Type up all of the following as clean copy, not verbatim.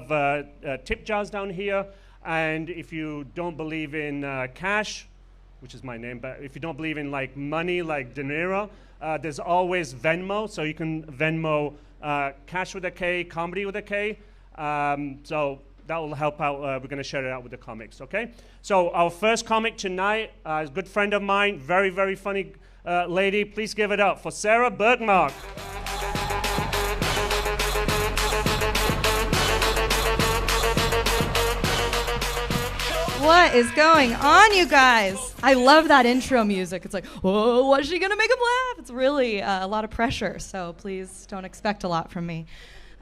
have tip jars down here. And if you don't believe in cash, which is my name, but if you don't believe in like money, like dinero, there's always Venmo. So you can Venmo cash with a K, comedy with a K. So that will help out. We're going to share it out with the comics, okay? So our first comic tonight is a good friend of mine, very, very funny lady. Please give it up for Sarah Bergmark. What is going on, you guys? I love that intro music. It's like, whoa, what's she gonna make him laugh? It's really a lot of pressure, so please don't expect a lot from me.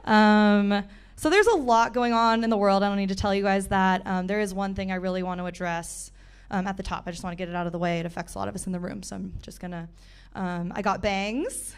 So there's a lot going on in the world. I don't need to tell you guys that. There is one thing I really want to address at the top. I just want to get it out of the way. It affects a lot of us in the room, so I'm just gonna, I got bangs.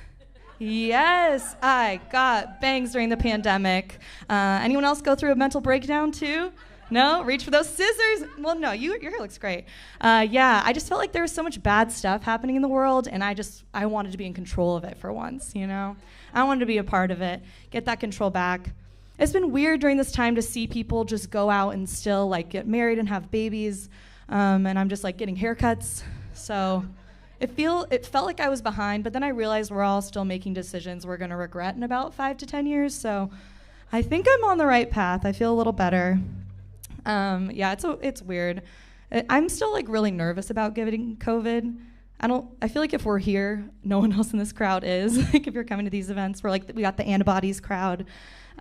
Yes, I got bangs during the pandemic. Anyone else go through a mental breakdown too? No? Reach for those scissors? Well, no, your hair looks great. Yeah, I just felt like there was so much bad stuff happening in the world, and I wanted to be in control of it for once, you know? I wanted to be a part of it, get that control back. It's been weird during this time to see people just go out and still like get married and have babies, and I'm just like getting haircuts. So it felt like I was behind, but then I realized we're all still making decisions we're gonna regret in about 5 to 10 years, so I think I'm on the right path. I feel a little better. Yeah, it's weird. I'm still like really nervous about getting COVID. I feel like if we're here, no one else in this crowd is. Like if you're coming to these events, we got the antibodies crowd.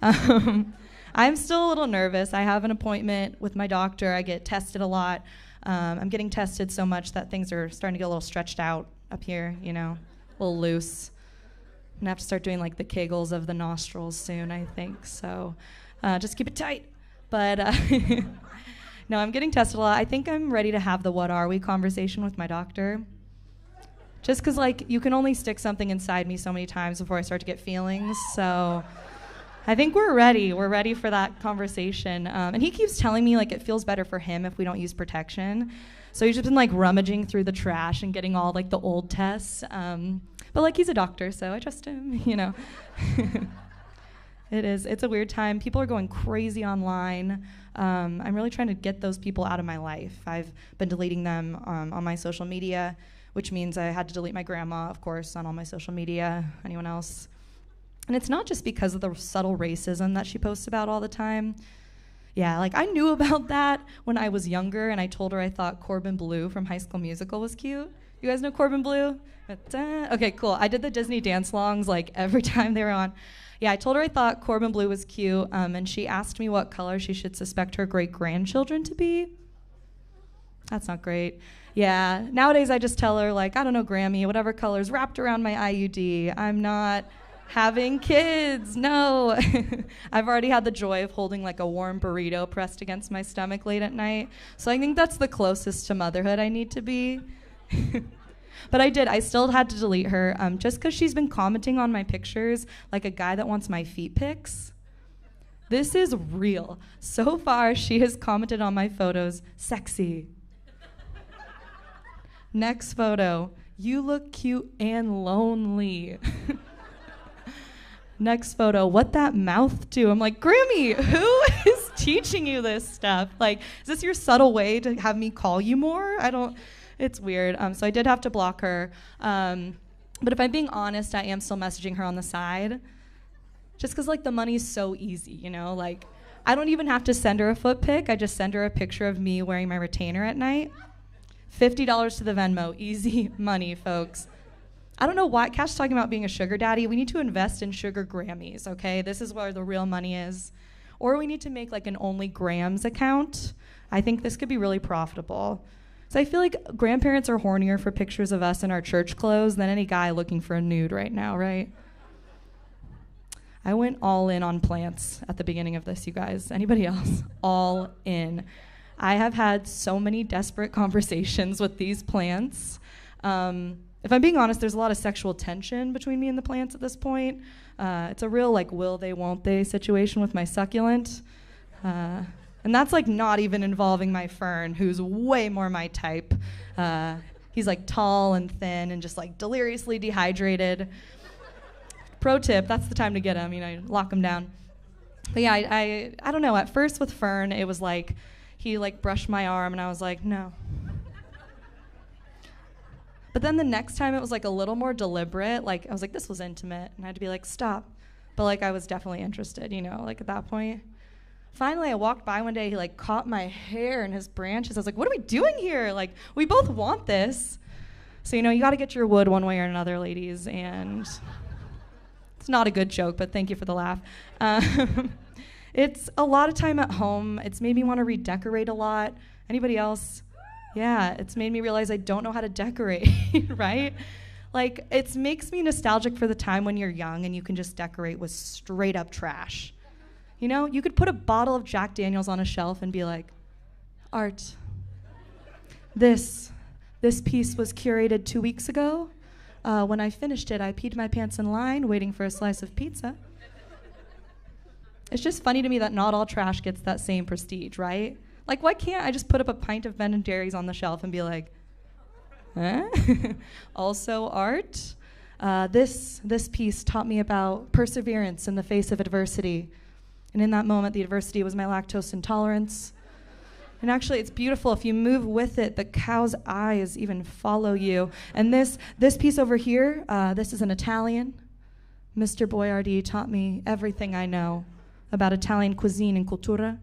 I'm still a little nervous. I have an appointment with my doctor. I get tested a lot. I'm getting tested so much that things are starting to get a little stretched out up here, you know, a little loose. I'm gonna have to start doing like the kegels of the nostrils soon, I think. So just keep it tight. But no, I'm getting tested a lot. I think I'm ready to have the what are we conversation with my doctor. Just because like you can only stick something inside me so many times before I start to get feelings. So I think we're ready. We're ready for that conversation. And he keeps telling me like it feels better for him if we don't use protection. So he's just been like rummaging through the trash and getting all like the old tests. But like he's a doctor, so I trust him, you know. It's a weird time. People are going crazy online. I'm really trying to get those people out of my life. I've been deleting them on my social media, which means I had to delete my grandma, of course, on all my social media. Anyone else? And it's not just because of the subtle racism that she posts about all the time. Yeah, like I knew about that when I was younger, and I told her I thought Corbin Bleu from High School Musical was cute. You guys know Corbin Bleu? Okay, cool. I did the Disney dance-alongs like every time they were on. Yeah, I told her I thought Corbin Bleu was cute, and she asked me what color she should suspect her great-grandchildren to be. That's not great. Yeah, nowadays I just tell her, like, I don't know, Grammy, whatever color's wrapped around my IUD. I'm not having kids, no. I've already had the joy of holding like a warm burrito pressed against my stomach late at night, so I think that's the closest to motherhood I need to be. But I still had to delete her just because she's been commenting on my pictures like a guy that wants my feet pics. This is real. So far, she has commented on my photos, sexy. Next photo, you look cute and lonely. Next photo, what that mouth do? I'm like, Grammy, who is teaching you this stuff? Like, is this your subtle way to have me call you more? It's weird. So I did have to block her. But if I'm being honest, I am still messaging her on the side. Just because like the money's so easy, you know? Like, I don't even have to send her a foot pic. I just send her a picture of me wearing my retainer at night. $50 to the Venmo. Easy money, folks. I don't know why. Cash's talking about being a sugar daddy. We need to invest in sugar Grammys, okay? This is where the real money is. Or we need to make like an only grams account. I think this could be really profitable. So I feel like grandparents are hornier for pictures of us in our church clothes than any guy looking for a nude right now, right? I went all in on plants at the beginning of this, you guys. Anybody else? All in. I have had so many desperate conversations with these plants. If I'm being honest, there's a lot of sexual tension between me and the plants at this point. It's a real like will they, won't they situation with my succulent. And that's like not even involving my fern, who's way more my type. He's like tall and thin and just like deliriously dehydrated. Pro tip, that's the time to get him, you know, lock him down. But yeah, I don't know. At first with Fern, it was like he like brushed my arm, and I was like, no. But then the next time it was like a little more deliberate. Like I was like, this was intimate, and I had to be like, stop. But like I was definitely interested, you know, like at that point. Finally, I walked by one day, he like caught my hair in his branches. I was like, what are we doing here? Like, we both want this. So, you know, you gotta get your wood one way or another, ladies, and it's not a good joke, but thank you for the laugh. It's a lot of time at home. It's made me want to redecorate a lot. Anybody else? Yeah, it's made me realize I don't know how to decorate, right? Like, it makes me nostalgic for the time when you're young and you can just decorate with straight up trash. You know, you could put a bottle of Jack Daniels on a shelf and be like, art. This piece was curated 2 weeks ago. When I finished it, I peed my pants in line waiting for a slice of pizza. It's just funny to me that not all trash gets that same prestige, right? Like, why can't I just put up a pint of Ben & Jerry's on the shelf and be like, huh? Also art. This piece taught me about perseverance in the face of adversity. And in that moment, the adversity was my lactose intolerance. And actually, it's beautiful. If you move with it, the cow's eyes even follow you. And this piece over here, this is an Italian. Mr. Boiardi taught me everything I know about Italian cuisine and cultura.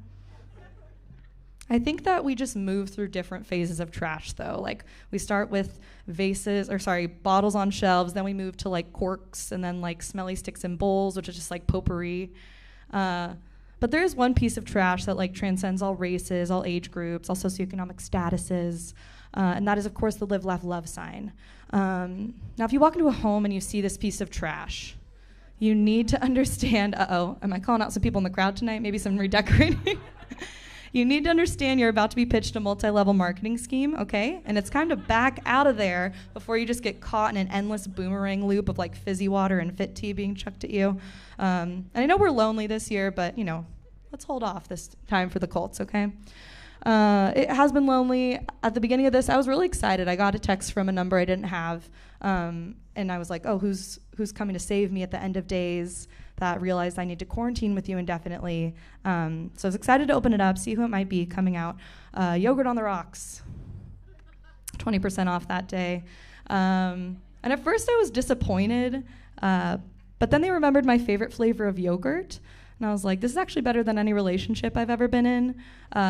I think that we just move through different phases of trash, though. Like, we start with bottles on shelves, then we move to, like, corks, and then, like, smelly sticks and bowls, which is just, like, potpourri. But there is one piece of trash that like transcends all races, all age groups, all socioeconomic statuses, and that is, of course, the live, laugh, love sign. Now, if you walk into a home and you see this piece of trash, you need to understand, am I calling out some people in the crowd tonight? Maybe some redecorating? You need to understand you're about to be pitched a multi-level marketing scheme, okay? And it's time to back out of there before you just get caught in an endless boomerang loop of like fizzy water and fit tea being chucked at you. And I know we're lonely this year, but you know, let's hold off this time for the cults, okay? It has been lonely. At the beginning of this, I was really excited. I got a text from a number I didn't have, and I was like, oh, who's coming to save me at the end of days? That realized I need to quarantine with you indefinitely. So I was excited to open it up, see who it might be coming out. Yogurt on the Rocks, 20% off that day. And at first I was disappointed, but then they remembered my favorite flavor of yogurt. And I was like, this is actually better than any relationship I've ever been in.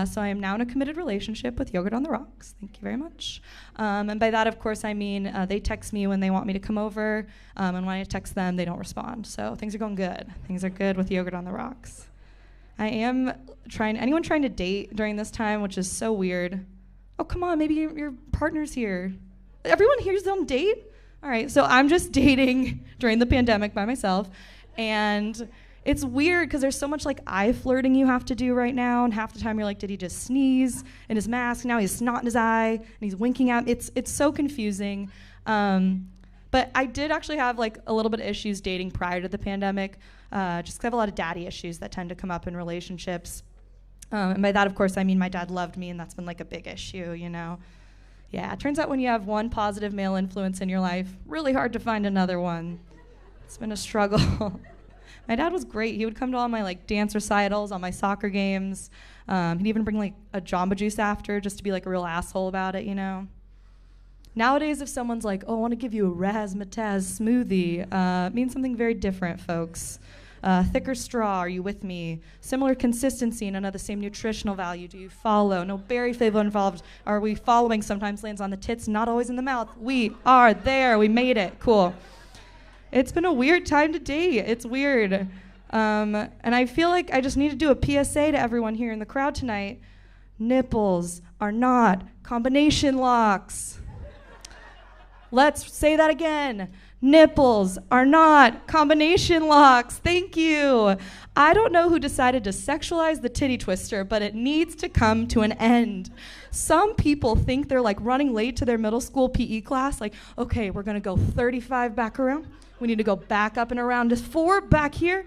So I am now in a committed relationship with Yogurt on the Rocks. Thank you very much. And by that, of course, I mean they text me when they want me to come over. And when I text them, they don't respond. So things are going good. Things are good with Yogurt on the Rocks. I am anyone trying to date during this time, which is so weird. Oh, come on, maybe your partner's here. Everyone here's on date? All right, so I'm just dating during the pandemic by myself. And it's weird because there's so much like eye flirting you have to do right now, and half the time you're like, did he just sneeze in his mask? Now he has snot in his eye, and he's winking at. It's so confusing. But I did actually have like a little bit of issues dating prior to the pandemic, just 'cause I have a lot of daddy issues that tend to come up in relationships. And by that, of course, I mean my dad loved me, and that's been like a big issue, you know. Yeah, it turns out when you have one positive male influence in your life, really hard to find another one. It's been a struggle. My dad was great. He would come to all my like dance recitals, all my soccer games. He'd even bring like a Jamba Juice after just to be like a real asshole about it, you know. Nowadays, if someone's like, oh, I want to give you a razzmatazz smoothie, it means something very different, folks. Thicker straw, are you with me? Similar consistency, none of the same nutritional value. Do you follow? No berry flavor involved. Are we following? Sometimes lands on the tits, not always in the mouth. We are there. We made it. Cool. It's been a weird time to date. It's weird. And I feel like I just need to do a PSA to everyone here in the crowd tonight. Nipples are not combination locks. Let's say that again. Nipples are not combination locks. Thank you. I don't know who decided to sexualize the titty twister, but it needs to come to an end. Some people think they're like running late to their middle school PE class, like, okay, we're gonna go 35 back around. We need to go back up and around to 4 back here.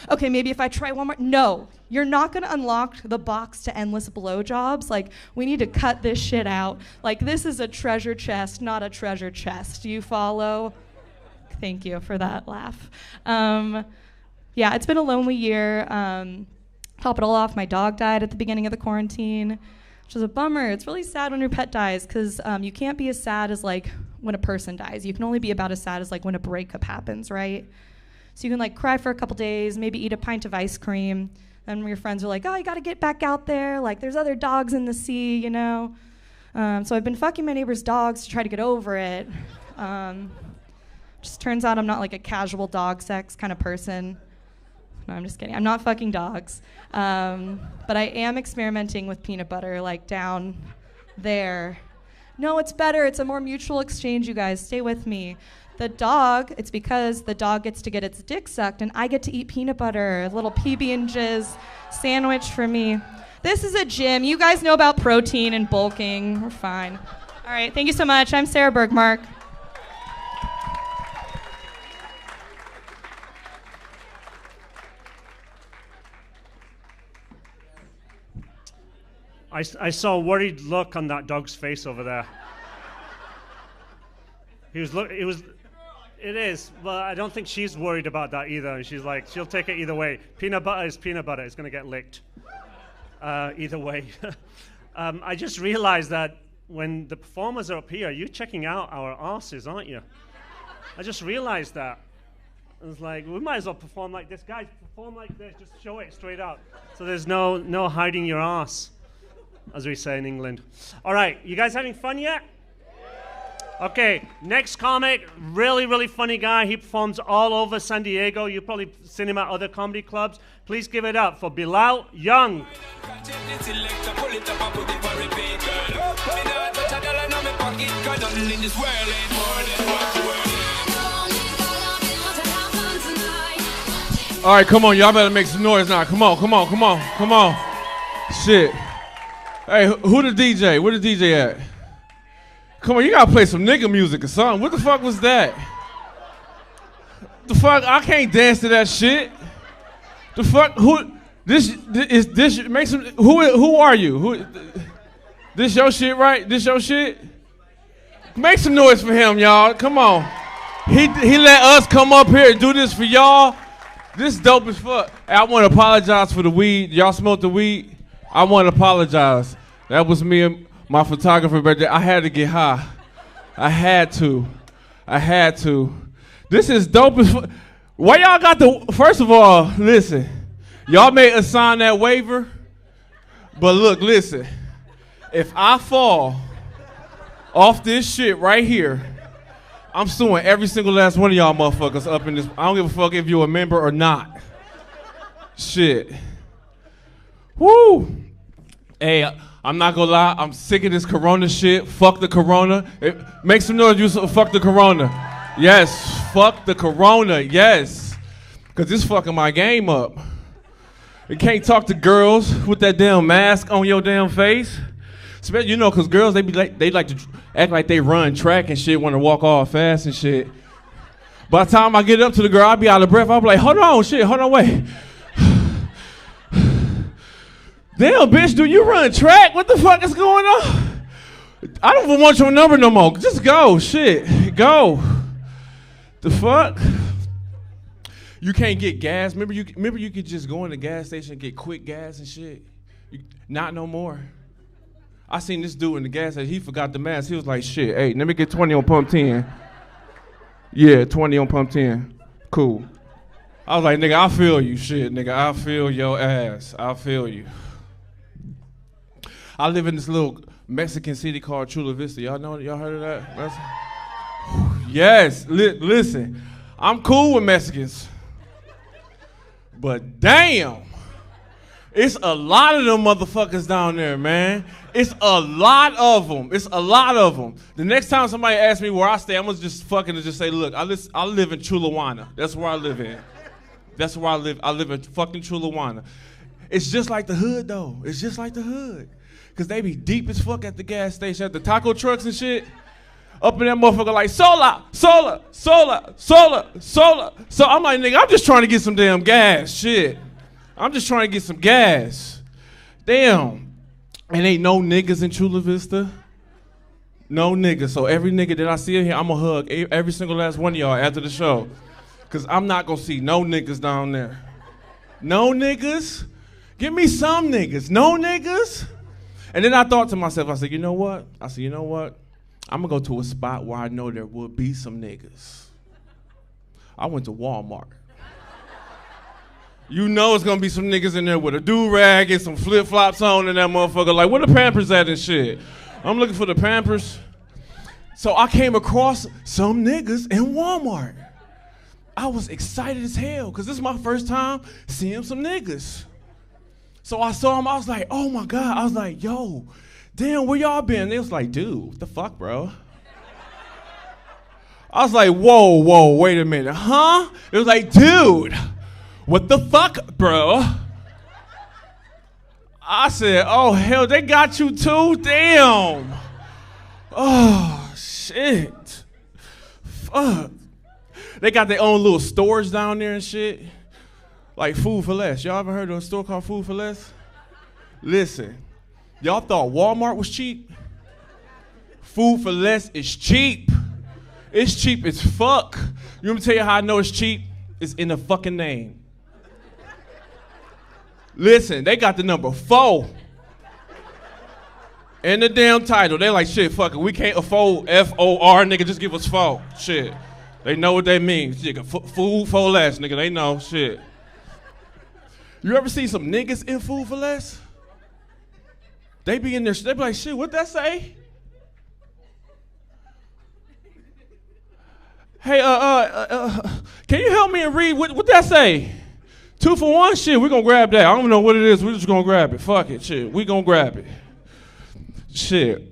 Okay, maybe if I try one more. No, you're not gonna unlock the box to endless blowjobs. Like, we need to cut this shit out. Like, this is a treasure chest, not a treasure chest. Do you follow? Thank you for that laugh. yeah, it's been a lonely year. Top it all off, my dog died at the beginning of the quarantine, which is a bummer. It's really sad when your pet dies because you can't be as sad as like when a person dies. You can only be about as sad as like when a breakup happens, right? So you can like cry for a couple days, maybe eat a pint of ice cream, and your friends are like, oh, you gotta get back out there. Like there's other dogs in the sea, you know? So I've been fucking my neighbor's dogs to try to get over it. Just turns out I'm not like a casual dog sex kind of person. No, I'm just kidding. I'm not fucking dogs. But I am experimenting with peanut butter, like down there. No, it's better. It's a more mutual exchange, you guys. Stay with me. The dog, it's because the dog gets to get its dick sucked and I get to eat peanut butter, a little PB and jizz sandwich for me. This is a gym. You guys know about protein and bulking. We're fine. All right, thank you so much. I'm Sarah Bergmark. I saw a worried look on that dog's face over there. It is, but I don't think she's worried about that either. And she's like, she'll take it either way. Peanut butter is peanut butter. It's going to get licked. Either way. I just realized that when the performers are up here, you're checking out our asses, aren't you? I just realized that. I was like, we might as well perform like this. Guys, perform like this. Just show it straight out. So there's no hiding your ass, as we say in England. All right, you guys having fun yet? Okay, next comic, really, really funny guy. He performs all over San Diego. You've probably seen him at other comedy clubs. Please give it up for Bilal Young. All right, come on, y'all better make some noise now. Come on. Shit. Hey, who the DJ? Where the DJ at? Come on, you gotta play some nigga music or something. What the fuck was that? The fuck? I can't dance to that shit. The fuck? Who? This make some. Who are you? This your shit, right? This your shit? Make some noise for him, y'all. Come on. He let us come up here and do this for y'all. This dope as fuck. Hey, I want to apologize for the weed. Y'all smoked the weed? I want to apologize. That was me and my photographer birthday. I had to get high. I had to. This is dope as fuck. Why y'all got the, first of all, listen. Y'all may assign that waiver, but look, listen. If I fall off this shit right here, I'm suing every single last one of y'all motherfuckers up in this. I don't give a fuck if you're a member or not. Shit. Woo. Hey, I'm not gonna lie, I'm sick of this corona shit. Fuck the corona. Make some noise, you fuck the corona. Yes, fuck the corona, yes. Cause this fucking my game up. You can't talk to girls with that damn mask on your damn face. Especially, you know, cause girls, they like to act like they run track and shit, wanna walk all fast and shit. By the time I get up to the girl, I'll be out of breath. I'll be like, hold on, wait. Damn, bitch, do you run track? What the fuck is going on? I don't even want your number no more. Just go, shit, go. The fuck? You can't get gas. Remember you could just go in the gas station and get quick gas and shit? Not no more. I seen this dude in the gas station. He forgot the mask. He was like, shit, hey, let me get 20 on pump 10. Yeah, 20 on pump 10. Cool. I was like, nigga, I feel you, shit, nigga. I feel your ass. I feel you. I live in this little Mexican city called Chula Vista. Y'all know? Y'all heard of that? Yes. Listen, I'm cool with Mexicans, but damn, it's a lot of them motherfuckers down there, man. It's a lot of them. The next time somebody asks me where I stay, I'm gonna just say, look, I live in Chulawana. That's where I live in. That's where I live. I live in fucking Chulawana. It's just like the hood, though. It's just like the hood. Because they be deep as fuck at the gas station, at the taco trucks and shit. Up in that motherfucker like, sola. So I'm like, nigga, I'm just trying to get some damn gas, shit. I'm just trying to get some gas. Damn. And ain't no niggas in Chula Vista. No niggas. So every nigga that I see in here, I'm going to hug every single last one of y'all after the show. Cause I'm not gonna see no niggas down there. No niggas? Give me some niggas. No niggas? And then I thought to myself, I said, you know what? I'm gonna go to a spot where I know there would be some niggas. I went to Walmart. You know it's gonna be some niggas in there with a do-rag and some flip-flops on and that motherfucker like, where the Pampers at and shit? I'm looking for the Pampers. So I came across some niggas in Walmart. I was excited as hell, cause this is my first time seeing some niggas. So I saw them, I was like, oh my God. I was like, yo, damn, where y'all been? They was like, dude, what the fuck, bro? I was like, whoa, wait a minute, huh? It was like, dude, what the fuck, bro? I said, oh hell, they got you too? Damn. Oh, shit. Fuck. They got their own little stores down there and shit. Like Food for Less. Y'all ever heard of a store called Food for Less? Listen, y'all thought Walmart was cheap? Food for Less is cheap. It's cheap as fuck. You want me to tell you how I know it's cheap? It's in the fucking name. Listen, they got the number 4 in the damn title. They like, shit, fuck it. We can't afford F-O-R, nigga. Just give us 4. Shit. They know what that means. Nigga, Food for Less, nigga. They know, shit. You ever see some niggas in Food for Less? They be in there, they be like, shit, what that say? Hey, can you help me and read what that say? 2 for 1? Shit, we gonna grab that. I don't even know what it is. We just gonna grab it. Fuck it, shit. We gonna grab it. Shit.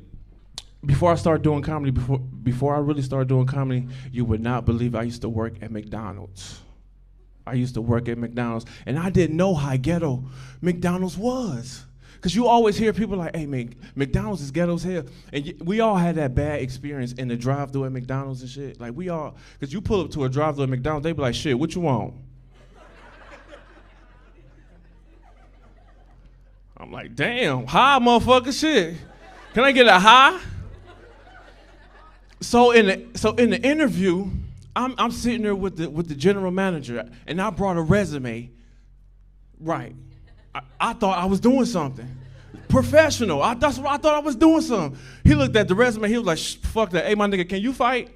Before I started doing comedy, before I really started doing comedy, you would not believe I used to work at McDonald's. I used to work at McDonald's, and I didn't know how ghetto McDonald's was. Because you always hear people like, hey, man, McDonald's is ghetto as hell. And we all had that bad experience in the drive-thru at McDonald's and shit. Like, we all, because you pull up to a drive-thru at McDonald's, they be like, shit, what you want? I'm like, damn, high, motherfucker, shit. Can I get a high? So in the interview, I'm sitting there with the general manager, and I brought a resume. Right. I thought I was doing something. Professional. That's what I thought I was doing something. He looked at the resume, he was like, fuck that. Hey, my nigga, can you fight?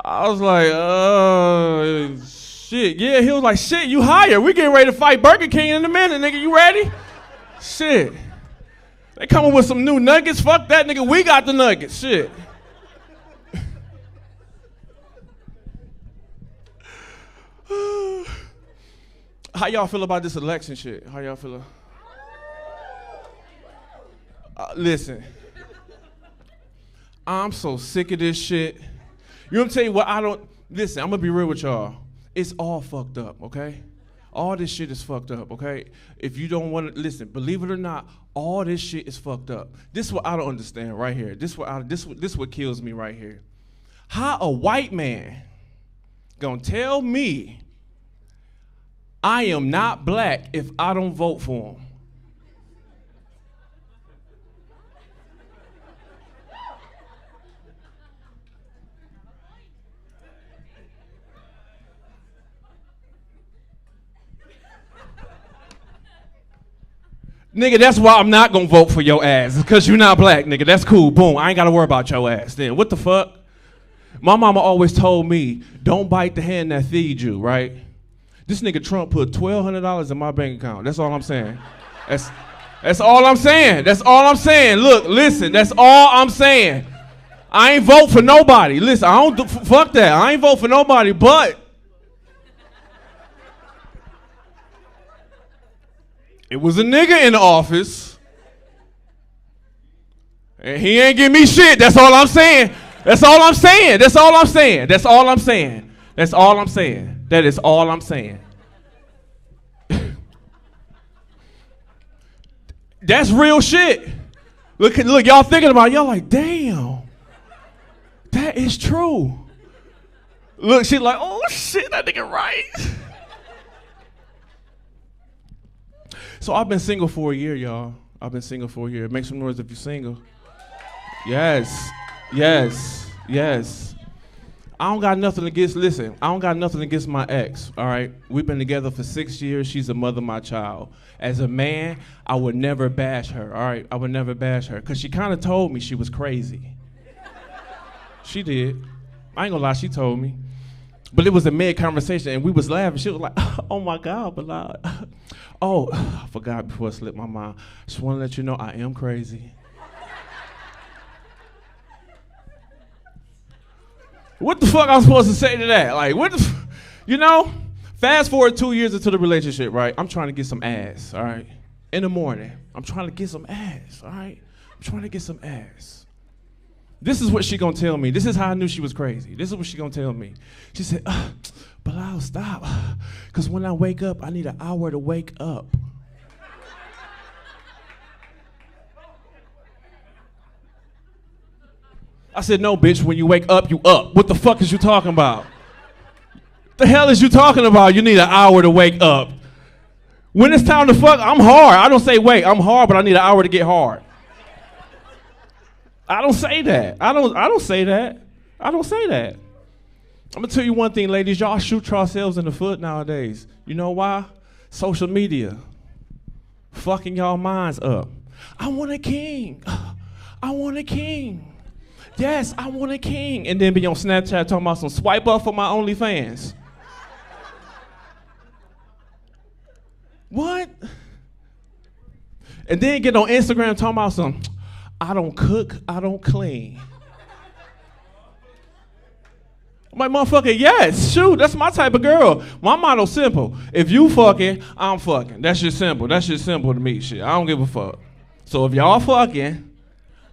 I was like, shit. Yeah, he was like, shit, you hired. We getting ready to fight Burger King in a minute, nigga. You ready? Shit. They coming with some new nuggets. Fuck that, nigga. We got the nuggets. Shit. How y'all feel about this election shit? How y'all feel? Listen. I'm so sick of this shit. You know what I'm saying? Well, listen, I'm gonna be real with y'all. It's all fucked up, okay? All this shit is fucked up, okay? If you don't want to listen, believe it or not, all this shit is fucked up. This is what I don't understand right here. This what kills me right here. How a white man gonna tell me I am not black if I don't vote for him? Nigga, that's why I'm not gonna vote for your ass. It's because you're not black, nigga. That's cool. Boom. I ain't gotta worry about your ass then. What the fuck? My mama always told me, don't bite the hand that feeds you, right? This nigga Trump put $1,200 in my bank account. That's all I'm saying. That's all I'm saying. That's all I'm saying. Look, listen, that's all I'm saying. I ain't vote for nobody. Listen, I don't fuck that. I ain't vote for nobody, but it was a nigga in the office, and he ain't give me shit. That's all I'm saying. That's all I'm saying. That's all I'm saying. That's all I'm saying. That's all I'm saying. That is all I'm saying. That's real shit. Look, y'all thinking about it, y'all like, damn, that is true. Look, she like, oh shit, that nigga right. So I've been single for a year, y'all. I've been single for a year. Make some noise if you're single. Yes, yes, yes. I don't got nothing against, listen, I don't got nothing against my ex, all right? We've been together for 6 years. She's the mother of my child. As a man, I would never bash her, all right? I would never bash her, because she kind of told me she was crazy. She did. I ain't gonna lie, she told me. But it was a mid-conversation, and we was laughing. She was like, oh my God, Bilal. Oh, I forgot before it slipped my mind. Just want to let you know I am crazy. What the fuck I'm supposed to say to that? Like, what the, you know? Fast forward 2 years into the relationship, right? I'm trying to get some ass, all right? In the morning, I'm trying to get some ass, all right? I'm trying to get some ass. This is what she gonna tell me. This is how I knew she was crazy. This is what she gonna tell me. She said, Bilal, stop. Because when I wake up, I need an hour to wake up. I said, no, bitch, when you wake up, you up. What the fuck is you talking about? The hell is you talking about? You need an hour to wake up. When it's time to fuck, I'm hard. I don't say wait, I'm hard, but I need an hour to get hard. I don't say that. I don't say that. I don't say that. I'm gonna tell you one thing, ladies. Y'all shoot yourselves in the foot nowadays. You know why? Social media. Fucking y'all minds up. I want a king. I want a king. Yes, I want a king. And then be on Snapchat talking about some swipe up for my OnlyFans. What? And then get on Instagram talking about some, I don't cook, I don't clean. I'm like, motherfucker, yes, shoot, that's my type of girl. My motto's simple. If you fucking, I'm fucking. That's just simple. That's just simple to me, shit. I don't give a fuck. So if y'all fucking,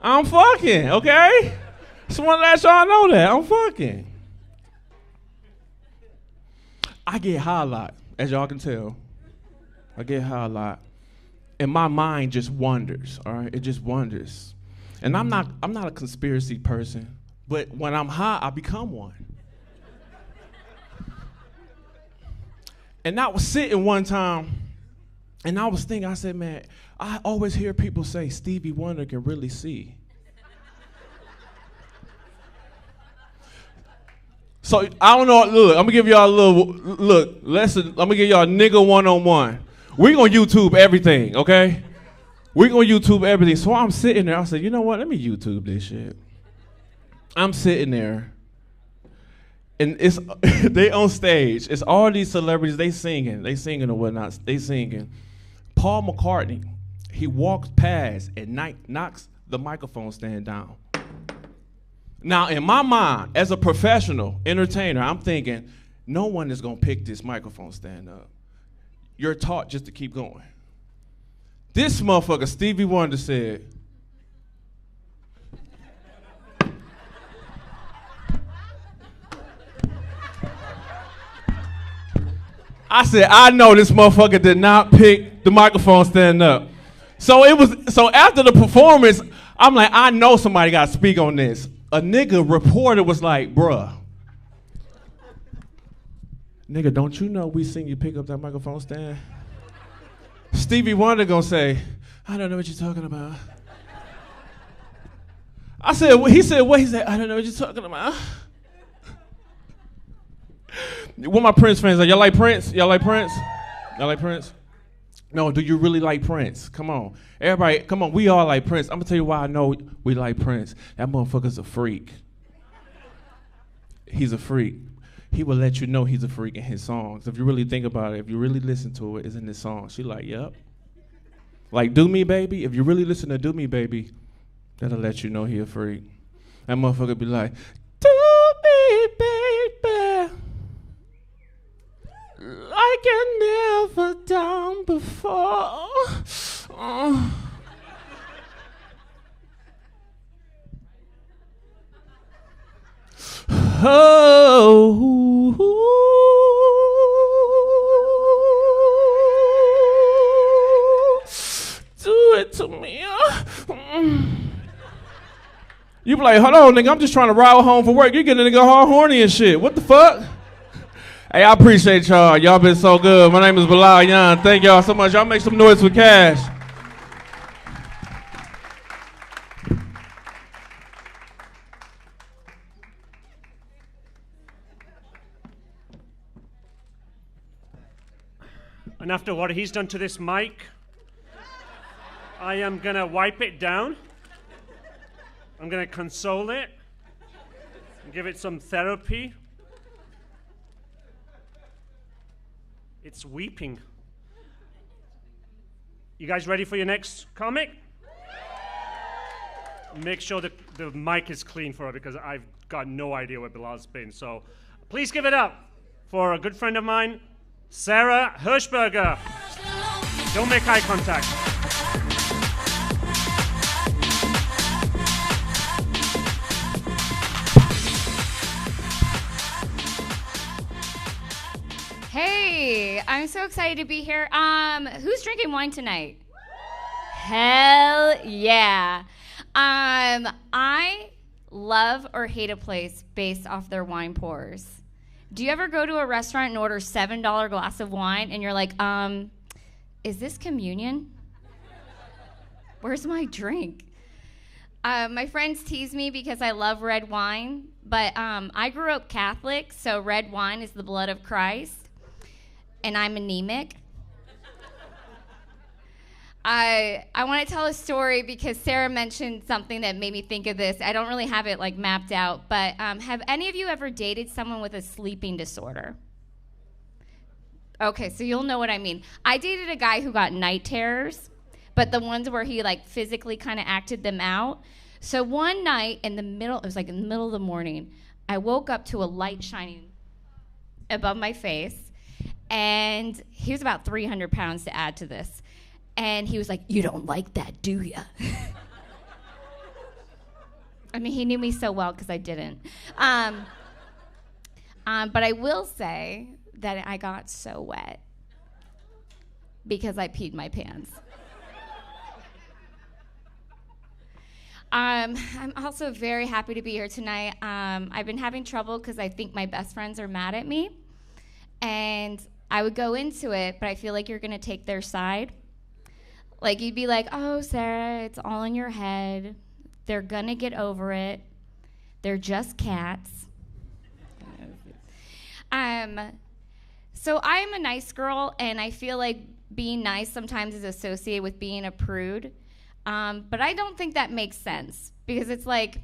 I'm fucking, okay? Just want to let y'all know that. I'm fucking. I get high a lot, as y'all can tell. I get high a lot. And my mind just wanders, all right? It just wanders. And I'm not a conspiracy person, but when I'm high, I become one. And I was sitting one time, and I was thinking, I said, man, I always hear people say Stevie Wonder can really see. So I don't know, look, I'm gonna give y'all a little, look, lesson, I'm gonna give y'all a nigga one-on-one. We gonna YouTube everything, okay? We gonna YouTube everything. So I'm sitting there, I said, you know what, let me YouTube this shit. I'm sitting there, and it's, they on stage, it's all these celebrities, they singing or whatnot, they singing. Paul McCartney, he walks past and knocks the microphone stand down. Now, in my mind, as a professional entertainer, I'm thinking, no one is gonna pick this microphone stand up. You're taught just to keep going. This motherfucker, Stevie Wonder, said, I said, I know this motherfucker did not pick the microphone stand up. So after the performance, I'm like, I know somebody got to speak on this. A nigga reporter was like, bruh, nigga, don't you know we seen you pick up that microphone stand? Stevie Wonder gonna say, I don't know what you're talking about. I said, he said, what? He said, I don't know what you're talking about. What my Prince fans are, y'all like Prince? Y'all like Prince? Y'all like Prince? No, do you really like Prince? Come on. Everybody, come on, we all like Prince. I'm gonna tell you why I know we like Prince. That motherfucker's a freak. He's a freak. He will let you know he's a freak in his songs. If you really think about it, if you really listen to it, it's in his song. She like, yep. Like, Do Me Baby, if you really listen to Do Me Baby, that'll let you know he a freak. That motherfucker be like, do me, baby, like I never done before. Oh, do it to me. You be like, hold on, nigga, I'm just trying to ride home from work. You getting a nigga all horny and shit. What the fuck? Hey, I appreciate y'all. Y'all been so good. My name is Bilal Young. Thank y'all so much. Y'all make some noise for Cash. And after what he's done to this mic, I am going to wipe it down. I'm going to console it and give it some therapy. It's weeping. You guys ready for your next comic? Make sure that the mic is clean for her because I've got no idea where Bilal's been. So please give it up for a good friend of mine, Sarah Hirschberger. Don't make eye contact. Hey, I'm so excited to be here. Who's drinking wine tonight? Hell yeah. I love or hate a place based off their wine pours. Do you ever go to a restaurant and order $7 glass of wine and you're like, is this communion? Where's my drink? My friends tease me because I love red wine, but I grew up Catholic, so red wine is the blood of Christ. And I'm anemic. I want to tell a story because Sarah mentioned something that made me think of this. I don't really have it like mapped out, but have any of you ever dated someone with a sleeping disorder? Okay, so you'll know what I mean. I dated a guy who got night terrors, but the ones where he like physically kind of acted them out. So one night it was like in the middle of the morning, I woke up to a light shining above my face. And he was about 300 pounds to add to this. And he was like, "You don't like that, do ya?" I mean, he knew me so well because I didn't. But I will say that I got so wet because I peed my pants. I'm also very happy to be here tonight. I've been having trouble because I think my best friends are mad at me. And I would go into it, but I feel like you're going to take their side. Like, you'd be like, "Oh, Sarah, it's all in your head. They're going to get over it. They're just cats." So I'm a nice girl, and I feel like being nice sometimes is associated with being a prude. But I don't think that makes sense, because it's like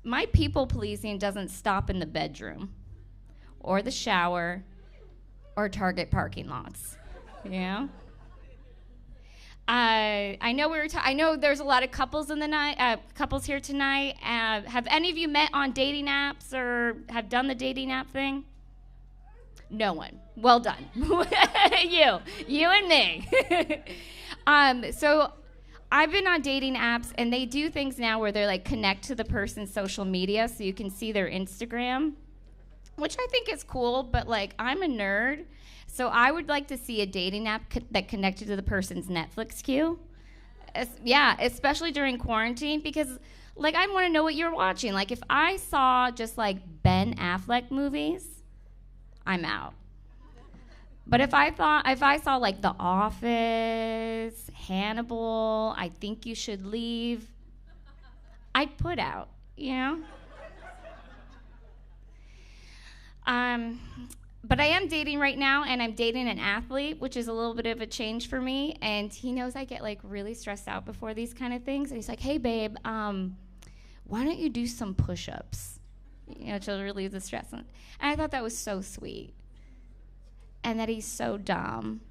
my people-pleasing doesn't stop in the bedroom or the shower or Target parking lots, you know? I know there's a lot of couples couples here tonight. Have any of you met on dating apps or have done the dating app thing? No one. Well done. you and me. So I've been on dating apps, and they do things now where they're like connect to the person's social media so you can see their Instagram, which I think is cool, but like I'm a nerd, so I would like to see a dating app that connected to the person's Netflix queue. Yeah, especially during quarantine, because like I want to know what you're watching. Like if I saw just like Ben Affleck movies, I'm out. But if I saw like The Office, Hannibal, I Think You Should Leave, I'd put out, you know? But I am dating right now, and I'm dating an athlete, which is a little bit of a change for me. And he knows I get like really stressed out before these kind of things. And he's like, "Hey, babe, why don't you do some push-ups, you know, to relieve the stress?" And I thought that was so sweet. And that he's so dumb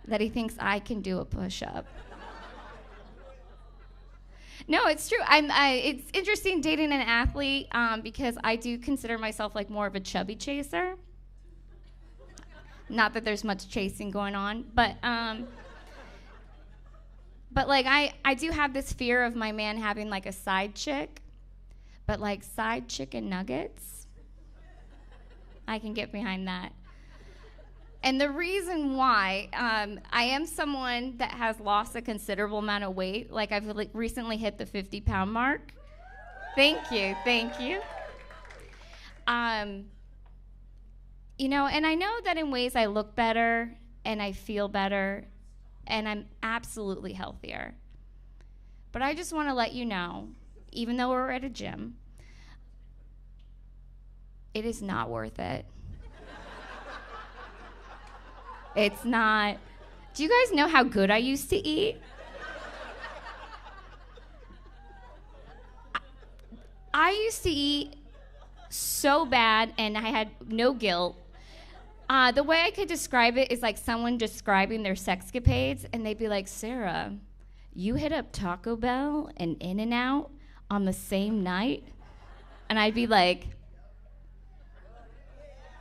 that he thinks I can do a push-up. No, it's true. It's interesting dating an athlete because I do consider myself like more of a chubby chaser. Not that there's much chasing going on, but like I do have this fear of my man having like a side chick, but like side chicken nuggets, I can get behind that. And the reason why, I am someone that has lost a considerable amount of weight. Like I've recently hit the 50-pound mark. Thank you. You know, and I know that in ways I look better and I feel better and I'm absolutely healthier. But I just want to let you know, even though we're at a gym, it is not worth it. It's not. Do you guys know how good I used to eat? I used to eat so bad, and I had no guilt. The way I could describe it is like someone describing their sexcapades, and they'd be like, Sarah, you hit up Taco Bell and In-N-Out on the same night? And I'd be like,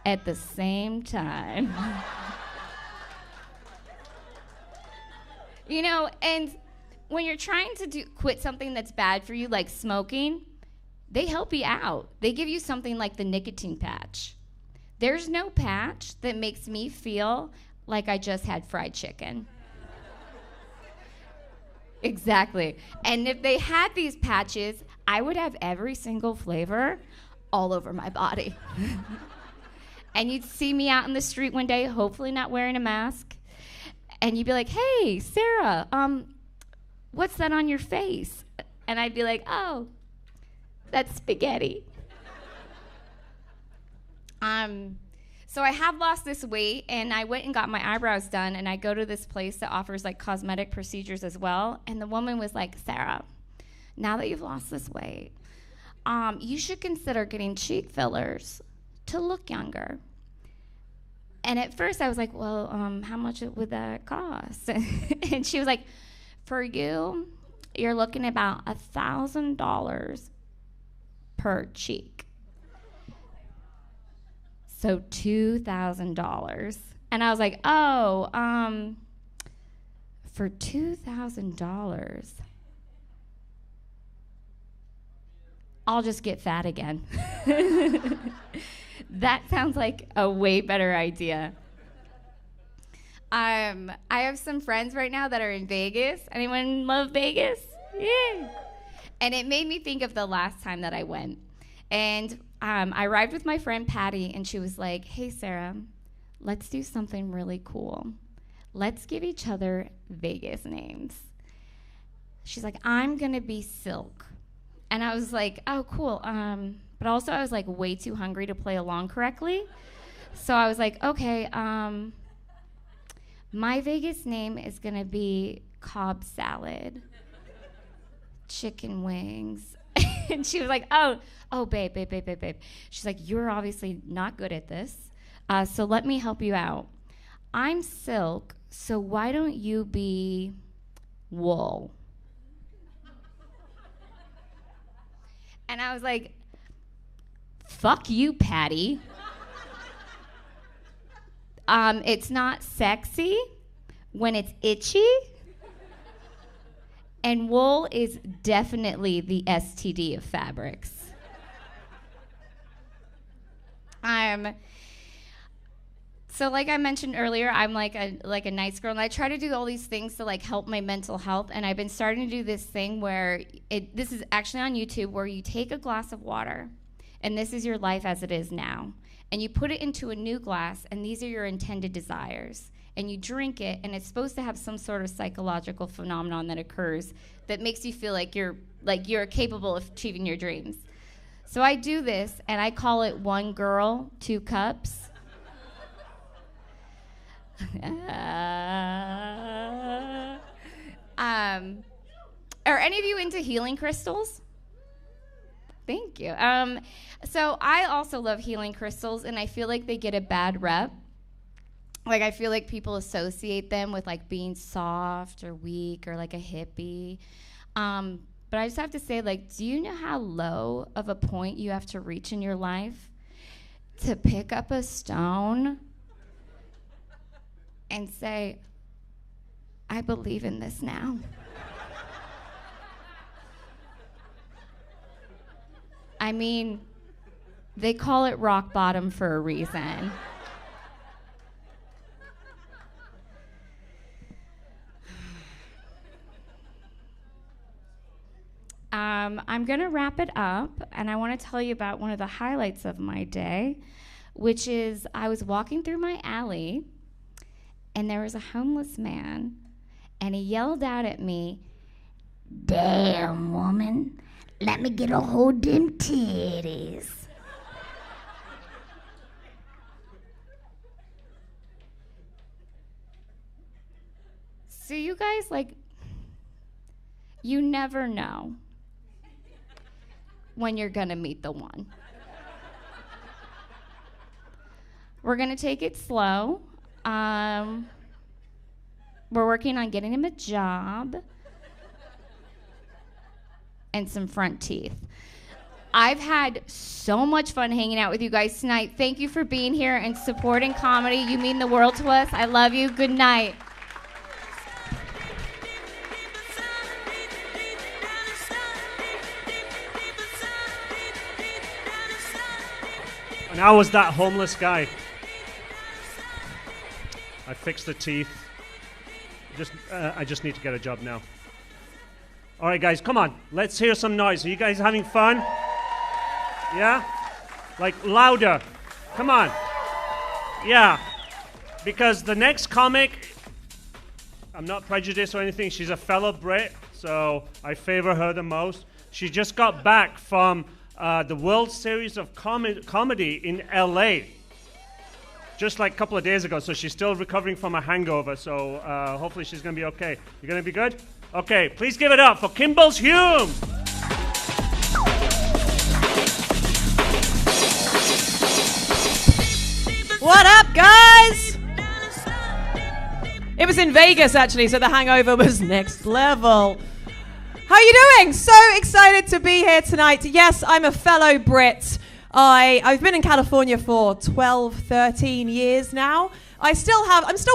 at the same time. You know, and when you're trying to quit something that's bad for you, like smoking, they help you out. They give you something like the nicotine patch. There's no patch that makes me feel like I just had fried chicken. Exactly. And if they had these patches, I would have every single flavor all over my body. And you'd see me out in the street one day, hopefully not wearing a mask, and you'd be like, hey, Sarah, what's that on your face? And I'd be like, oh, that's spaghetti. So I have lost this weight, and I went and got my eyebrows done, and I go to this place that offers like cosmetic procedures as well, and the woman was like, Sarah, now that you've lost this weight, you should consider getting cheek fillers to look younger. And at first I was like, well, how much would that cost? And she was like, for you, you're looking about $1,000 per cheek. So $2,000. And I was like, oh, for $2,000, I'll just get fat again. That sounds like a way better idea. I have some friends right now that are in Vegas. Anyone love Vegas? Yeah. And it made me think of the last time that I went. And I arrived with my friend Patty, and she was like, hey, Sarah, let's do something really cool. Let's give each other Vegas names. She's like, I'm going to be Silk. And I was like, oh, cool. But also I was like way too hungry to play along correctly. So I was like, okay, my Vegas name is going to be Cobb Salad, Chicken Wings. And she was like, oh, babe. She's like, you're obviously not good at this, so let me help you out. I'm Silk, so why don't you be Wool? And I was like, fuck you, Patty. It's not sexy when it's itchy. And wool is definitely the STD of fabrics. So like I mentioned earlier, I'm like a nice girl, and I try to do all these things to like help my mental health. And I've been starting to do this thing where this is actually on YouTube, where you take a glass of water, and this is your life as it is now, and you put it into a new glass, and these are your intended desires, and you drink it, and it's supposed to have some sort of psychological phenomenon that occurs that makes you feel like you're capable of achieving your dreams. So I do this, and I call it One Girl, Two Cups. Are any of you into healing crystals? Thank you. So I also love healing crystals, and I feel like they get a bad rep. Like, I feel like people associate them with like being soft or weak or like a hippie. But I just have to say, like, do you know how low of a point you have to reach in your life to pick up a stone and say, I believe in this now? I mean, they call it rock bottom for a reason. I'm going to wrap it up, and I want to tell you about one of the highlights of my day, which is I was walking through my alley, and there was a homeless man, and he yelled out at me, "Damn, woman, let me get a hold of them titties." So you guys, like, you never know when you're gonna meet the one. We're gonna take it slow. We're working on getting him a job and some front teeth. I've had so much fun hanging out with you guys tonight. Thank you for being here and supporting comedy. You mean the world to us. I love you. Good night. And I was that homeless guy. I fixed the teeth. I just need to get a job now. All right, guys, come on. Let's hear some noise. Are you guys having fun? Yeah? Like, louder. Come on. Yeah. Because the next comic, I'm not prejudiced or anything. She's a fellow Brit, so I favor her the most. She just got back from the World Series of Comedy in LA. Just like a couple of days ago, so she's still recovering from a hangover, so hopefully she's going to be okay. You going to be good? Okay, please give it up for Kimball's Hume. What up, guys? It was in Vegas, actually, so the hangover was next level. How are you doing? So excited to be here tonight. Yes, I'm a fellow Brit. I've been in California for 12, 13 years now. I'm still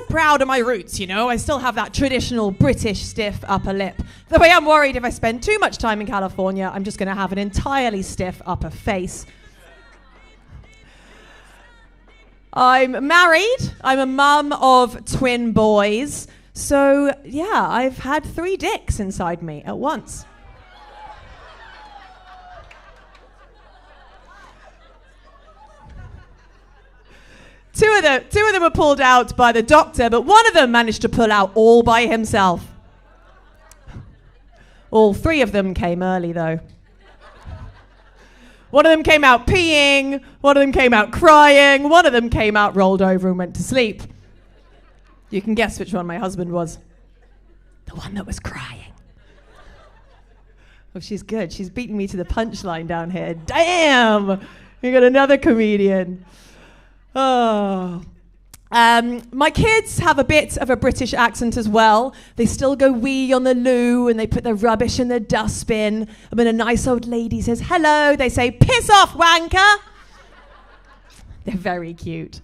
proud of my roots, you know. I still have that traditional British stiff upper lip. The way I'm worried if I spend too much time in California, I'm just going to have an entirely stiff upper face. I'm married. I'm a mum of twin boys. So, yeah, I've had 3 dicks inside me at once. Two of them were pulled out by the doctor, but one of them managed to pull out all by himself. All 3 of them came early, though. One of them came out peeing, one of them came out crying, one of them came out rolled over and went to sleep. You can guess which one my husband was. The one that was crying. Oh, she's good. She's beating me to the punchline down here. Damn! We got another comedian. Oh. My kids have a bit of a British accent as well. They still go wee on the loo and they put their rubbish in the dustbin. And when a nice old lady says hello, they say, piss off, wanker. They're very cute.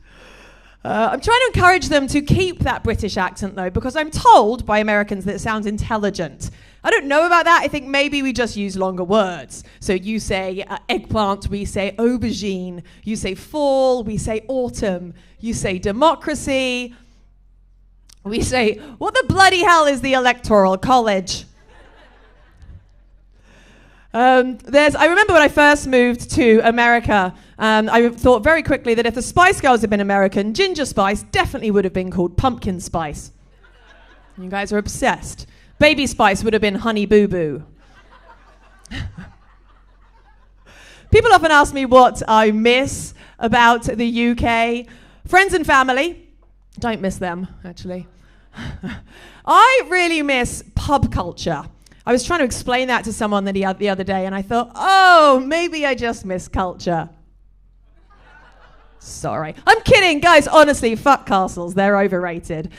I'm trying to encourage them to keep that British accent, though, because I'm told by Americans that it sounds intelligent. I don't know about that. I think maybe we just use longer words. So you say eggplant, we say aubergine. You say fall, we say autumn. You say democracy. We say, what the bloody hell is the Electoral College? I remember when I first moved to America, I thought very quickly that if the Spice Girls had been American, Ginger Spice definitely would have been called Pumpkin Spice. You guys are obsessed. Baby Spice would have been Honey Boo Boo. People often ask me what I miss about the UK. Friends and family. Don't miss them, actually. I really miss pub culture. I was trying to explain that to someone the other day, and I thought, oh, maybe I just miss culture. Sorry. I'm kidding, guys. Honestly, fuck castles. They're overrated.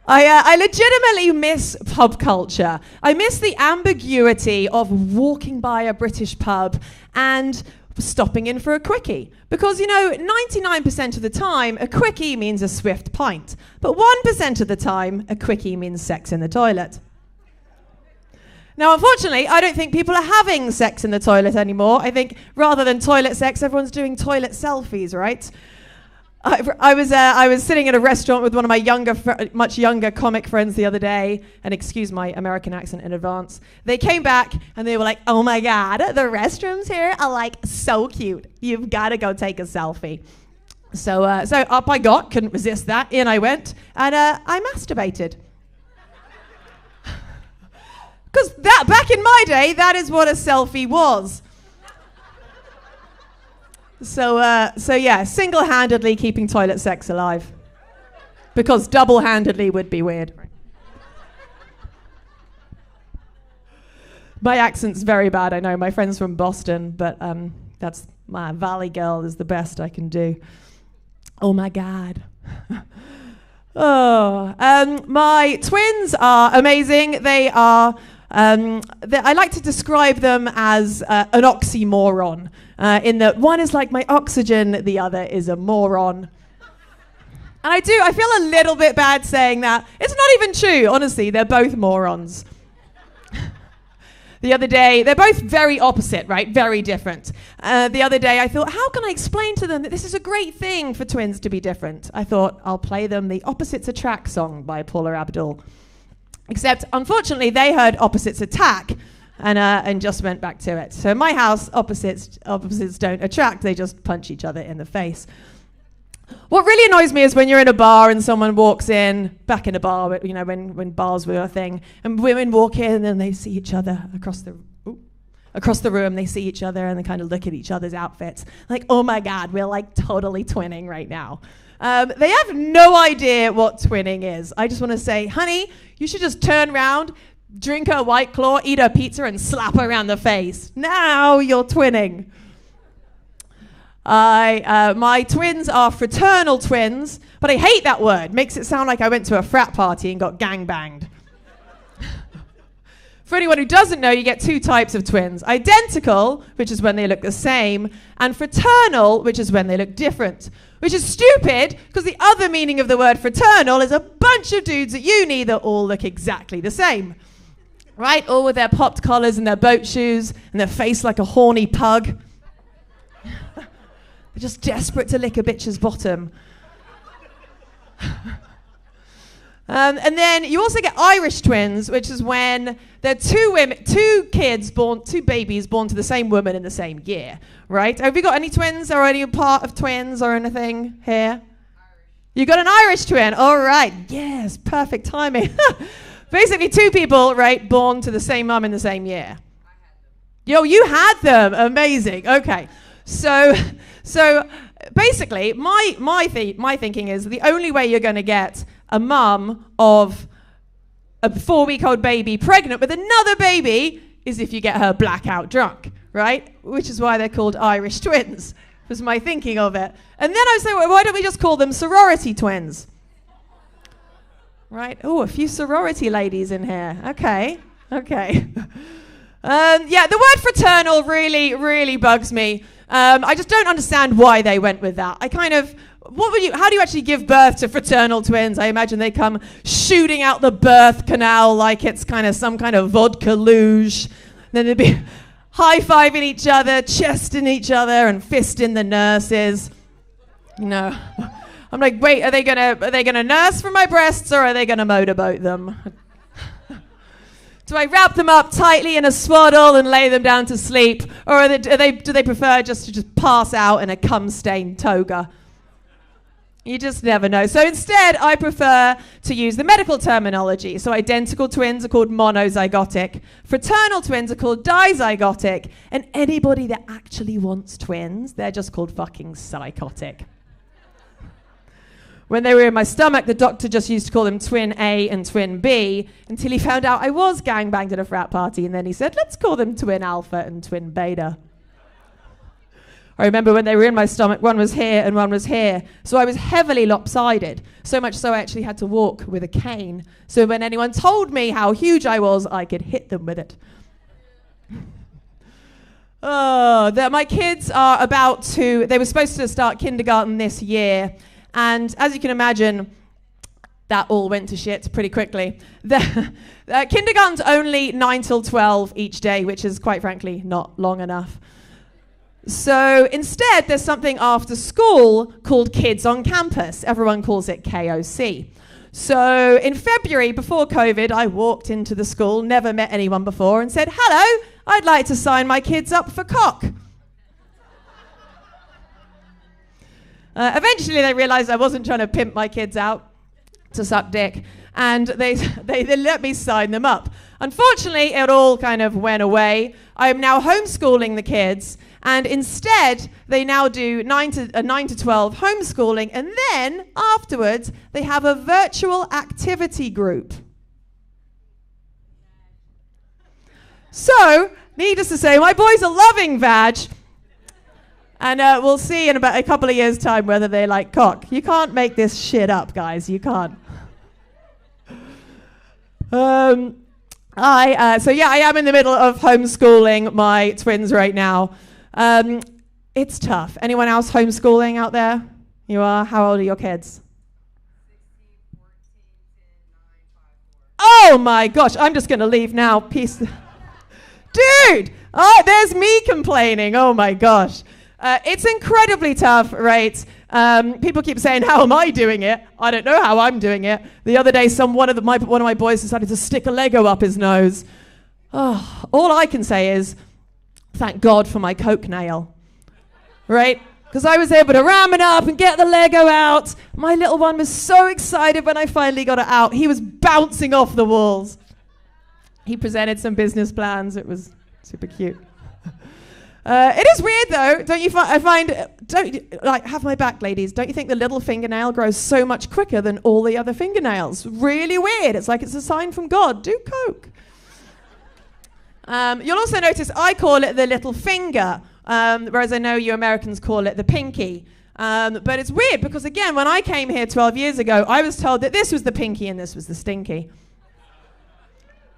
I legitimately miss pub culture. I miss the ambiguity of walking by a British pub and stopping in for a quickie. Because, 99% of the time, a quickie means a swift pint. But 1% of the time, a quickie means sex in the toilet. Now, unfortunately, I don't think people are having sex in the toilet anymore. I think rather than toilet sex, everyone's doing toilet selfies, right? I was sitting in a restaurant with one of my much younger comic friends the other day, and excuse my American accent in advance. They came back and they were like, "Oh my God, the restrooms here are like so cute. You've got to go take a selfie." So up I got, couldn't resist that. In I went, and I masturbated. Because back in my day, that is what a selfie was. So yeah, single-handedly keeping toilet sex alive. Because double-handedly would be weird. My accent's very bad, I know. My friend's from Boston, but that's my Valley girl is the best I can do. Oh my God. My twins are amazing. They are, I like to describe them as an oxymoron, in that one is like my oxygen, the other is a moron. And I feel a little bit bad saying that. It's not even true, honestly, they're both morons. The other day, they're both very opposite, right? Very different. The other day, I thought, how can I explain to them that this is a great thing for twins to be different? I thought, I'll play them the Opposites Attract song by Paula Abdul. Except, unfortunately, they heard Opposites Attack and just went back to it. So in my house, opposites don't attract, they just punch each other in the face. What really annoys me is when you're in a bar and someone walks in, back in a bar, when bars were a thing, and women walk in and they see each other across the room, they see each other and they kind of look at each other's outfits. Like, oh my God, we're like totally twinning right now. They have no idea what twinning is. I just want to say, honey, you should just turn around, drink a White Claw, eat a pizza, and slap her around the face. Now you're twinning. My twins are fraternal twins, but I hate that word. Makes it sound like I went to a frat party and got gangbanged. For anyone who doesn't know, you get two types of twins. Identical, which is when they look the same, and fraternal, which is when they look different. Which is stupid, because the other meaning of the word fraternal is a bunch of dudes at uni that all look exactly the same. Right? All with their popped collars and their boat shoes, and their face like a horny pug. They're just desperate to lick a bitch's bottom. And then you also get Irish twins, which is when they're two babies born to the same woman in the same year, right? Have you got any twins or any part of twins or anything here? You got an Irish twin, all right. Yes, perfect timing. Basically, two people, right, born to the same mum in the same year. Yo, you had them, amazing. Okay, so basically, my thinking is the only way you're going to get a mum of a 4-week-old baby pregnant with another baby is if you get her blackout drunk, right? Which is why they're called Irish twins, was my thinking of it. And then I was saying, well, why don't we just call them sorority twins? Right? Oh, a few sorority ladies in here. Okay. Yeah, the word fraternal really, really bugs me. I just don't understand why they went with that. How do you actually give birth to fraternal twins? I imagine they come shooting out the birth canal like it's kind of some kind of vodka luge. Then they'd be high-fiving each other, chesting each other, and fisting the nurses. You know, I'm like, wait, are they gonna nurse from my breasts or are they gonna motorboat them? Do I wrap them up tightly in a swaddle and lay them down to sleep, or do they prefer just to pass out in a cum-stained toga? You just never know. So instead, I prefer to use the medical terminology. So identical twins are called monozygotic. Fraternal twins are called dizygotic. And anybody that actually wants twins, they're just called fucking psychotic. When they were in my stomach, the doctor just used to call them twin A and twin B until he found out I was gangbanged at a frat party. And then he said, let's call them twin alpha and twin beta. I remember when they were in my stomach, one was here and one was here. So I was heavily lopsided, so much so I actually had to walk with a cane. So when anyone told me how huge I was, I could hit them with it. My kids are they were supposed to start kindergarten this year. And as you can imagine, that all went to shit pretty quickly. Kindergarten's only 9 till 12 each day, which is quite frankly not long enough. So instead, there's something after school called Kids on Campus. Everyone calls it KOC. So in February, before COVID, I walked into the school, never met anyone before, and said, hello, I'd like to sign my kids up for cock. Eventually, they realized I wasn't trying to pimp my kids out to suck dick, and they let me sign them up. Unfortunately, it all kind of went away. I am now homeschooling the kids, and instead, they now do 9 to 12 homeschooling, and then afterwards, they have a virtual activity group. So, needless to say, my boys are loving vag. And we'll see in about a couple of years' time whether they like cock. You can't make this shit up, guys. You can't. So I am in the middle of homeschooling my twins right now. It's tough. Anyone else homeschooling out there? You are? How old are your kids? 16, 14, 10, 9, 5, 4. Oh my gosh, I'm just going to leave now. Peace. Dude! Oh, there's me complaining. Oh my gosh. It's incredibly tough, right? People keep saying, how am I doing it? I don't know how I'm doing it. The other day, one of my boys decided to stick a Lego up his nose. Oh, all I can say is, thank God for my Coke nail, right? Because I was able to ram it up and get the Lego out. My little one was so excited when I finally got it out. He was bouncing off the walls. He presented some business plans. It was super cute. It is weird though, don't you have my back, ladies. Don't you think the little fingernail grows so much quicker than all the other fingernails? Really weird. It's like it's a sign from God. Do coke. You'll also notice I call it the little finger, whereas I know you Americans call it the pinky. But it's weird because again, when I came here 12 years ago, I was told that this was the pinky and this was the stinky.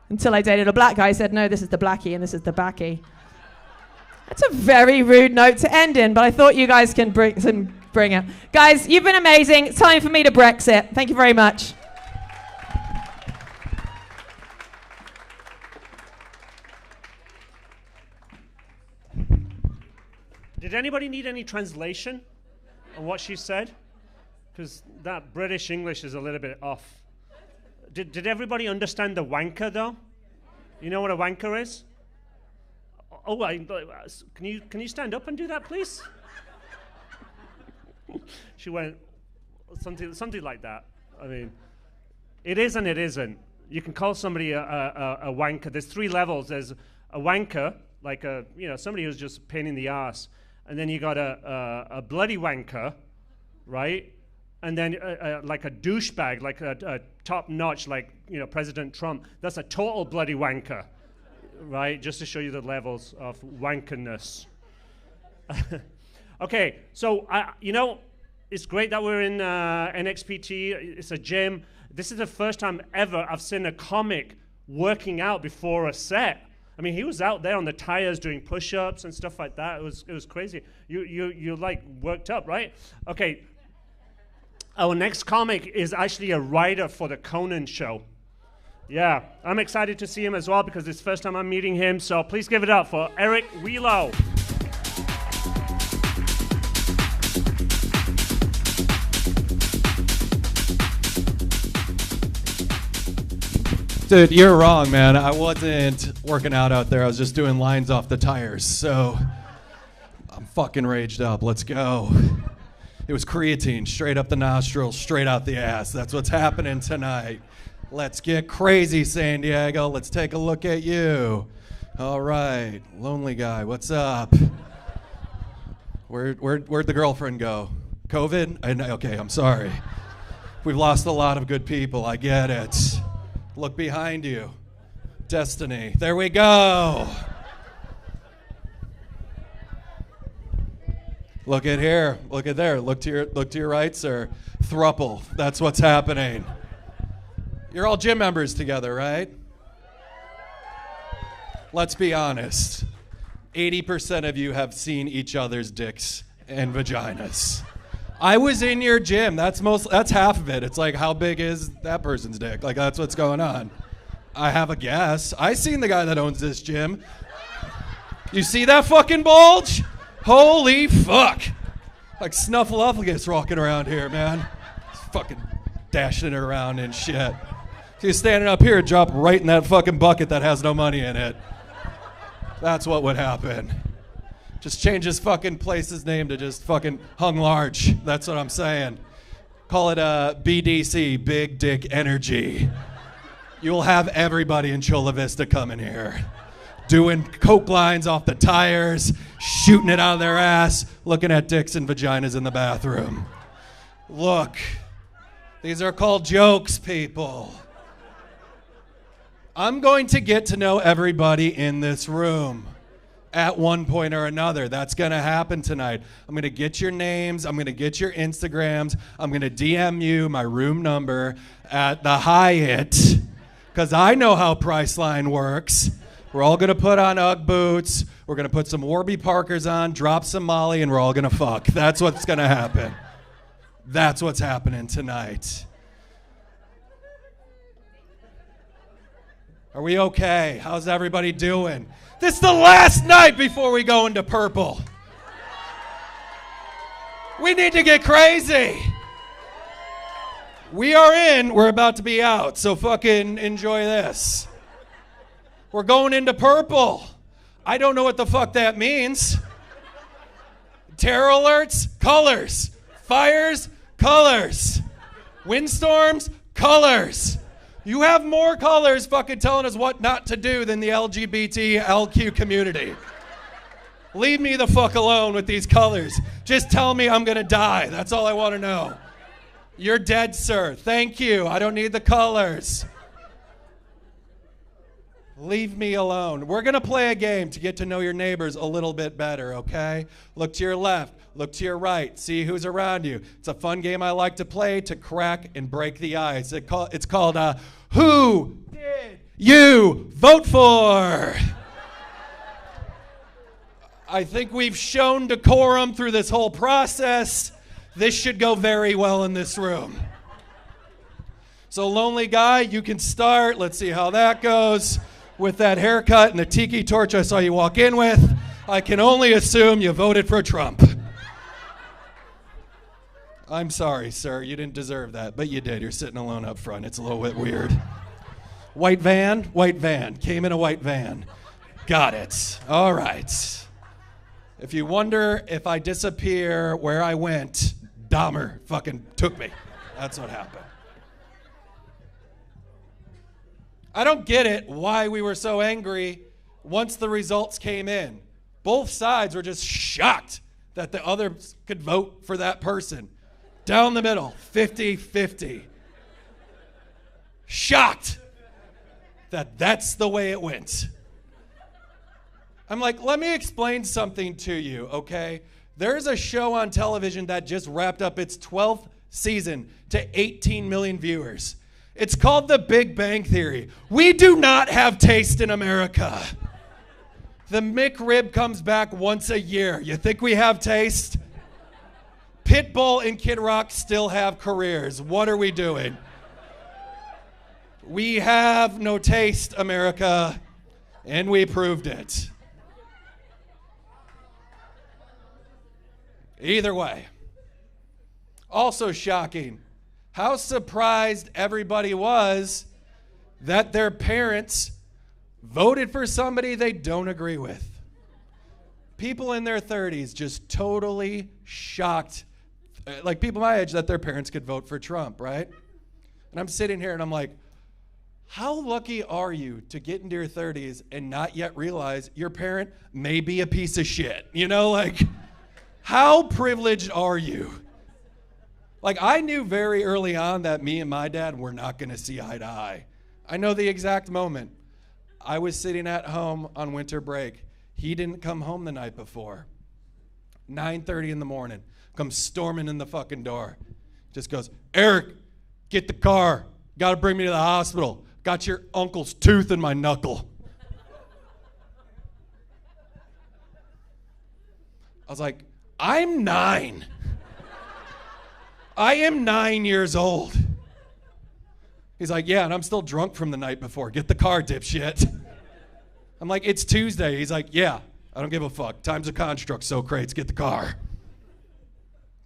Until I dated a black guy who said, no, this is the blackie and this is the backy. That's a very rude note to end in, but I thought you guys can bring it. Guys, you've been amazing. It's time for me to Brexit. Thank you very much. Did anybody need any translation on what she said? Because that British English is a little bit off. Did everybody understand the wanker, though? You know what a wanker is? Oh, can you stand up and do that, please? She went something like that. I mean, it is and it isn't. You can call somebody a wanker. There's 3 levels. There's a wanker, like somebody who's just a pain in the ass, and then you got a bloody wanker, right? And then like a douchebag, like a top notch, like President Trump. That's a total bloody wanker. Right, just to show you the levels of wankerness. Okay, so it's great that we're in NXPT. It's a gym. This is the first time ever I've seen a comic working out before a set. I mean, he was out there on the tires doing push-ups and stuff like that. It was crazy. You like worked up, right? Okay. Our next comic is actually a writer for the Conan show. Yeah, I'm excited to see him as well because it's the first time I'm meeting him. So please give it up for Eric Wheelow. Dude, you're wrong, man. I wasn't working out there. I was just doing lines off the tires. So I'm fucking raged up. Let's go. It was creatine, straight up the nostrils, straight out the ass. That's what's happening tonight. Let's get crazy, San Diego. Let's take a look at you. All right, lonely guy, what's up? Where'd the girlfriend go? COVID? Okay, I'm sorry. We've lost a lot of good people, I get it. Look behind you. Destiny, there we go. Look at here, look at there. Look to your right, sir. Thruple, that's what's happening. You're all gym members together, right? Let's be honest. 80% of you have seen each other's dicks and vaginas. I was in your gym. That's half of it. It's like, how big is that person's dick? Like, that's what's going on. I have a guess. I seen the guy that owns this gym. You see that fucking bulge? Holy fuck. Like Snuffleupagus walking around here, man. Fucking dashing it around and shit. He's standing up here, drop right in that fucking bucket that has no money in it. That's what would happen. Just change his fucking place's name to just fucking Hung Large. That's what I'm saying. Call it a BDC, Big Dick Energy. You'll have everybody in Chula Vista coming here. Doing coke lines off the tires, shooting it out of their ass, looking at dicks and vaginas in the bathroom. Look, these are called jokes, people. I'm going to get to know everybody in this room at one point or another. That's going to happen tonight. I'm going to get your names. I'm going to get your Instagrams. I'm going to DM you my room number at the Hyatt because I know how Priceline works. We're all going to put on Ugg boots. We're going to put some Warby Parkers on, drop some Molly, and we're all going to fuck. That's what's going to happen. That's what's happening tonight. Are we okay? How's everybody doing? This is the last night before we go into purple. We need to get crazy. We are in, we're about to be out, so fucking enjoy this. We're going into purple. I don't know what the fuck that means. Terror alerts, colors. Fires, colors. Windstorms, colors. You have more colors fucking telling us what not to do than the LGBTQ community. Leave me the fuck alone with these colors. Just tell me I'm gonna die. That's all I want to know. You're dead, sir. Thank you. I don't need the colors. Leave me alone. We're gonna play a game to get to know your neighbors a little bit better, okay? Look to your left, look to your right, see who's around you. It's a fun game I like to play to crack and break the ice. It's called Who Did You Vote For? I think we've shown decorum through this whole process. This should go very well in this room. So, lonely guy, you can start. Let's see how that goes. With that haircut and the tiki torch I saw you walk in with, I can only assume you voted for Trump. I'm sorry, sir. You didn't deserve that, but you did. You're sitting alone up front. It's a little bit weird. White van, white van. Came in a white van. Got it. All right. If you wonder if I disappear where I went, Dahmer fucking took me. That's what happened. I don't get it why we were so angry once the results came in. Both sides were just shocked that the others could vote for that person. Down the middle, 50-50. Shocked that that's the way it went. I'm like, let me explain something to you, okay? There's a show on television that just wrapped up its 12th season to 18 million viewers. It's called The Big Bang Theory. We do not have taste in America. The McRib comes back once a year. You think we have taste? Pitbull and Kid Rock still have careers. What are we doing? We have no taste, America, and we proved it. Either way. Also shocking. How surprised everybody was that their parents voted for somebody they don't agree with. People in their 30s just totally shocked, like people my age, that their parents could vote for Trump, right? And I'm sitting here and I'm like, how lucky are you to get into your 30s and not yet realize your parent may be a piece of shit? You know, like, how privileged are you? Like, I knew very early on that me and my dad were not going to see eye to eye. I know the exact moment. I was sitting at home on winter break. He didn't come home the night before. 9:30 in the morning. Comes storming in the fucking door. Just goes, Eric, get the car. Got to bring me to the hospital. Got your uncle's tooth in my knuckle. I was like, I'm 9. I am 9 years old. He's like, yeah, and I'm still drunk from the night before. Get the car, dipshit. I'm like, it's Tuesday. He's like, yeah, I don't give a fuck. Time's a construct, so crates. Get the car.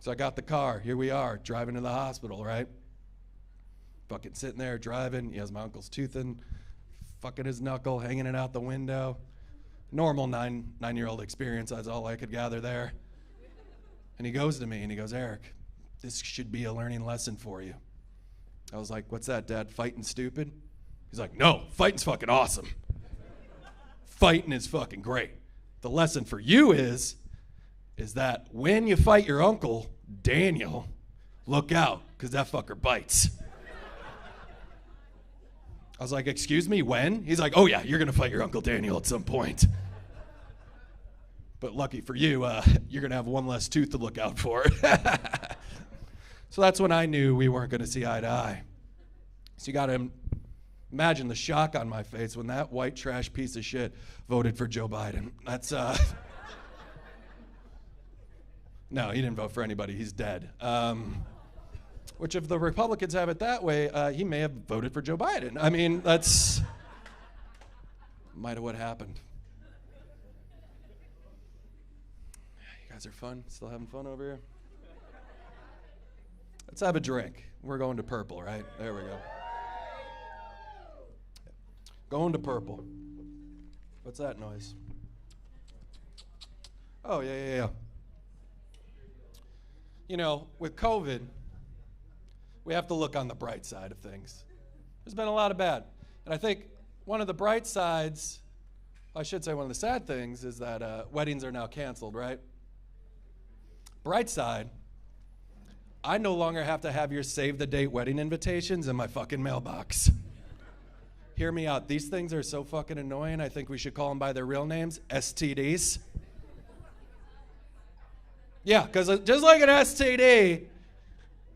So I got the car. Here we are, driving to the hospital, right? Fucking sitting there, driving. He has my uncle's tooth in, fucking his knuckle, hanging it out the window. Normal nine-year-old experience. That's all I could gather there. And he goes to me, and he goes, Eric, this should be a learning lesson for you. I was like, what's that, Dad? Fighting stupid? He's like, no, fighting's fucking awesome. Fighting is fucking great. The lesson for you is that when you fight your uncle, Daniel, look out, because that fucker bites. I was like, excuse me, when? He's like, oh yeah, you're gonna fight your Uncle Daniel at some point. But lucky for you, you're gonna have one less tooth to look out for. So that's when I knew we weren't gonna see eye to eye. So you gotta imagine the shock on my face when that white trash piece of shit voted for Joe Biden. That's, no, he didn't vote for anybody, he's dead. Which if the Republicans have it that way, he may have voted for Joe Biden. I mean, that's might have what happened. You guys are fun? Still having fun over here? Let's have a drink. We're going to purple, right? There we go. Going to purple. What's that noise? Oh, yeah. You know, with COVID, we have to look on the bright side of things. There's been a lot of bad. And I think one of the bright sides, I should say one of the sad things, is that weddings are now canceled, right? Bright side, I no longer have to have your save the date wedding invitations in my fucking mailbox. Hear me out. These things are so fucking annoying, I think we should call them by their real names, STDs. Yeah, because just like an STD,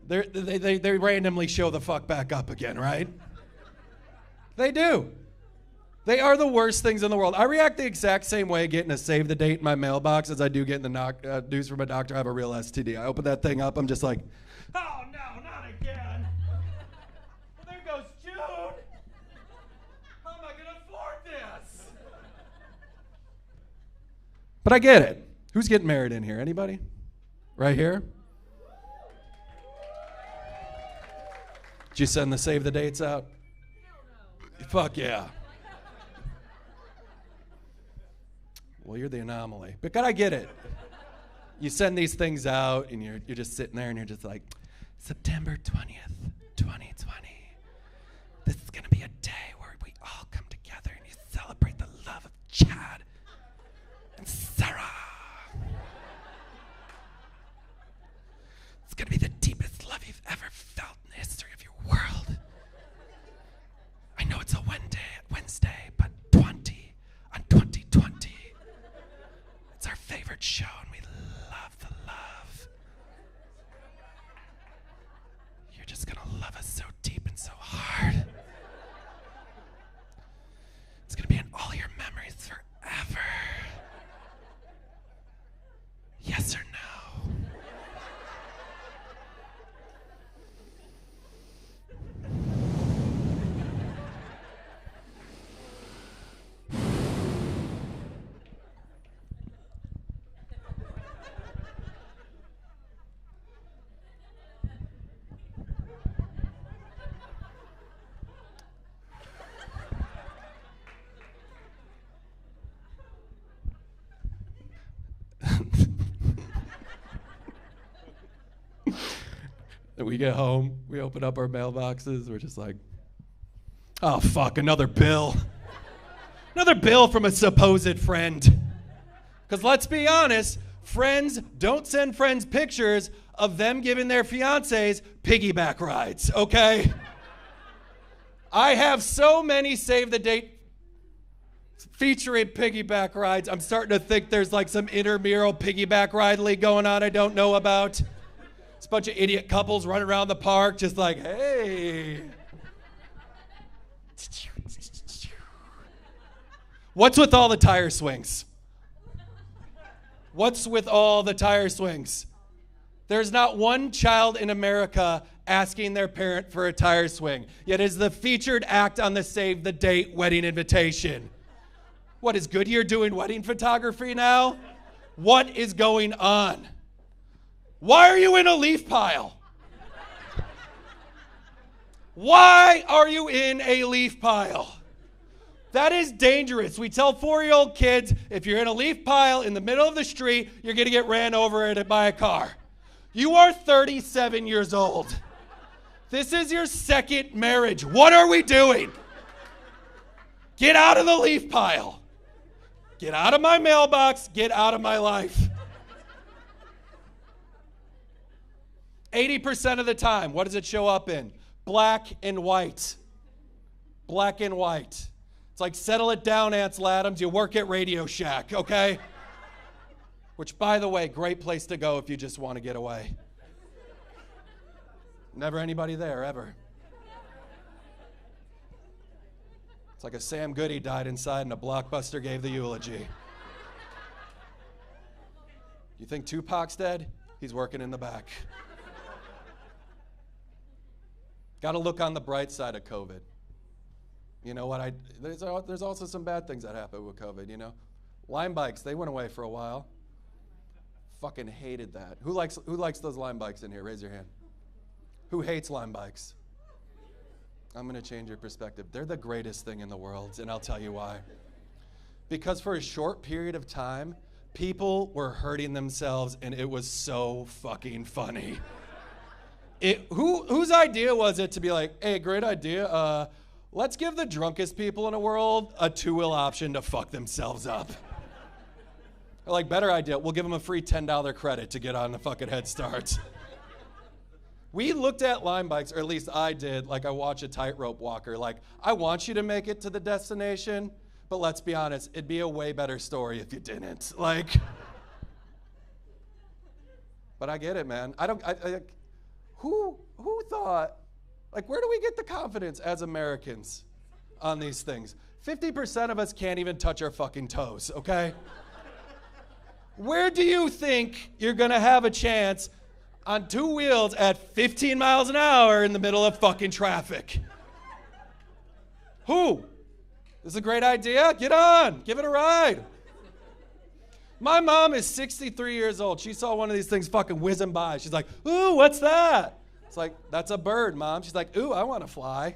they randomly show the fuck back up again, right? They do. They are the worst things in the world. I react the exact same way getting a save the date in my mailbox as I do getting the news from a doctor I have a real STD. I open that thing up, I'm just like, oh no, not again. Well, there goes June. How am I going to afford this? But I get it. Who's getting married in here? Anybody? Right here? Did you send the save the dates out? Fuck yeah. Well, you're the anomaly. But God, I get it. You send these things out, and you're just sitting there, and you're just like, September 20th, 2020. This is going to be a day where we all come together, and you celebrate the love of Chad and Sarah. It's going to be the deepest love you've ever felt in the history of your world. I know it's a Wednesday, but 20 on 2020. It's our favorite show, and we love the love. You're just going to love us so deep and so hard. It's going to be in all your memories forever. Yes or no? And we get home, we open up our mailboxes, we're just like, oh fuck, another bill. Another bill from a supposed friend. Because let's be honest, friends don't send friends pictures of them giving their fiancés piggyback rides, okay? I have so many save the date featuring piggyback rides. I'm starting to think there's like some intramural piggyback ride league going on I don't know about. It's a bunch of idiot couples running around the park just like, hey. What's with all the tire swings? What's with all the tire swings? There's not one child in America asking their parent for a tire swing, yet is the featured act on the Save the Date wedding invitation. What, is Goodyear doing wedding photography now? What is going on? Why are you in a leaf pile? Why are you in a leaf pile? That is dangerous. We tell 4-year-old kids, if you're in a leaf pile in the middle of the street, you're going to get ran over by a car. You are 37 years old. This is your second marriage. What are we doing? Get out of the leaf pile. Get out of my mailbox. Get out of my life. 80% of the time, what does it show up in? Black and white. Black and white. It's like, settle it down, Ansel Adams. You work at Radio Shack, okay? Which, by the way, great place to go if you just want to get away. Never anybody there, ever. It's like a Sam Goody died inside and a Blockbuster gave the eulogy. You think Tupac's dead? He's working in the back. Got to look on the bright side of COVID. You know what? There's also some bad things that happen with COVID, you know? Lime bikes, they went away for a while. Fucking hated that. Who likes those Lime bikes in here? Raise your hand. Who hates Lime bikes? I'm going to change your perspective. They're the greatest thing in the world, and I'll tell you why. Because for a short period of time, people were hurting themselves, and it was so fucking funny. Whose idea was it to be like, hey, great idea, let's give the drunkest people in the world a two-wheel option to fuck themselves up. Or like, better idea, we'll give them a free $10 credit to get on the fucking Head Start. We looked at Lime bikes, or at least I did, like I watch a tightrope walker. Like, I want you to make it to the destination, but let's be honest, it'd be a way better story if you didn't. Like, but I get it, man. Who thought, like, where do we get the confidence as Americans on these things? 50% of us can't even touch our fucking toes, okay? Where do you think you're gonna have a chance on two wheels at 15 miles an hour in the middle of fucking traffic? Who? This is a great idea. Get on. Give it a ride. My mom is 63 years old. She saw one of these things fucking whizzing by. She's like, ooh, what's that? It's like, that's a bird, Mom. She's like, ooh, I want to fly.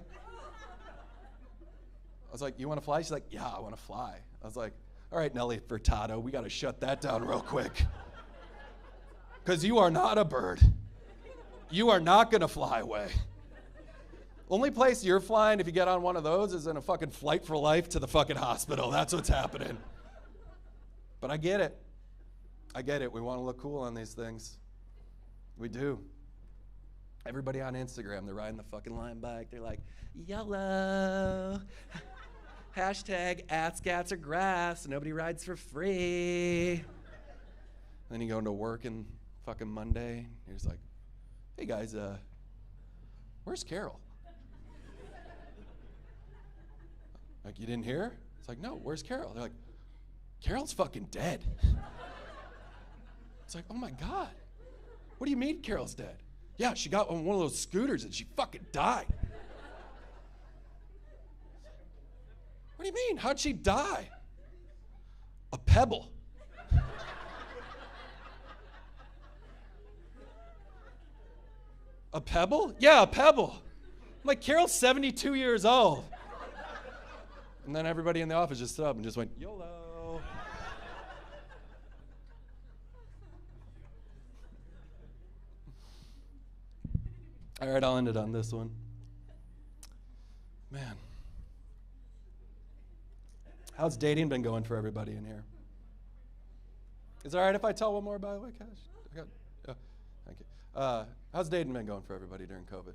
I was like, you want to fly? She's like, yeah, I want to fly. I was like, all right, Nelly Furtado, we got to shut that down real quick. Because you are not a bird. You are not going to fly away. Only place you're flying if you get on one of those is in a fucking flight for life to the fucking hospital. That's what's happening. But I get it. I get it. We want to look cool on these things. We do. Everybody on Instagram, they're riding the fucking Lime bike. They're like, yellow. Hashtag @scats or grass. Nobody rides for free. Then you go into work and fucking Monday. You're just like, hey guys, where's Carol? Like, you didn't hear? It's like, no, where's Carol? They're like, Carol's fucking dead. It's like, oh my God. What do you mean Carol's dead? Yeah, she got on one of those scooters and she fucking died. What do you mean? How'd she die? A pebble. A pebble? Yeah, a pebble. I'm like, Carol's 72 years old. And then everybody in the office just stood up and just went, YOLO. All right, I'll end it on this one. Man. How's dating been going for everybody in here? Is it all right if I tell one more, by the way, Cash? Thank you. How's dating been going for everybody during COVID?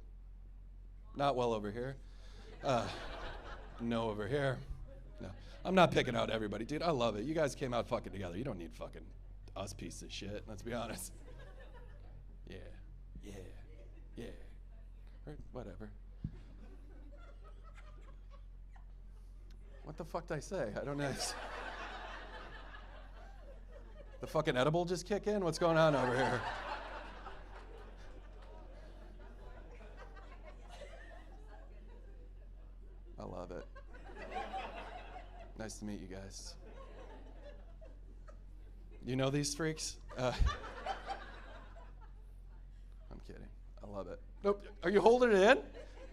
Not well over here. No over here. No. I'm not picking out everybody. Dude, I love it. You guys came out fucking together. You don't need fucking us pieces of shit, let's be honest. Yeah. Or whatever. What the fuck did I say? I don't know. The fucking edible just kick in? What's going on over here? I love it. Nice to meet you guys. You know these freaks? I'm kidding. I love it. Nope. Are you holding it in?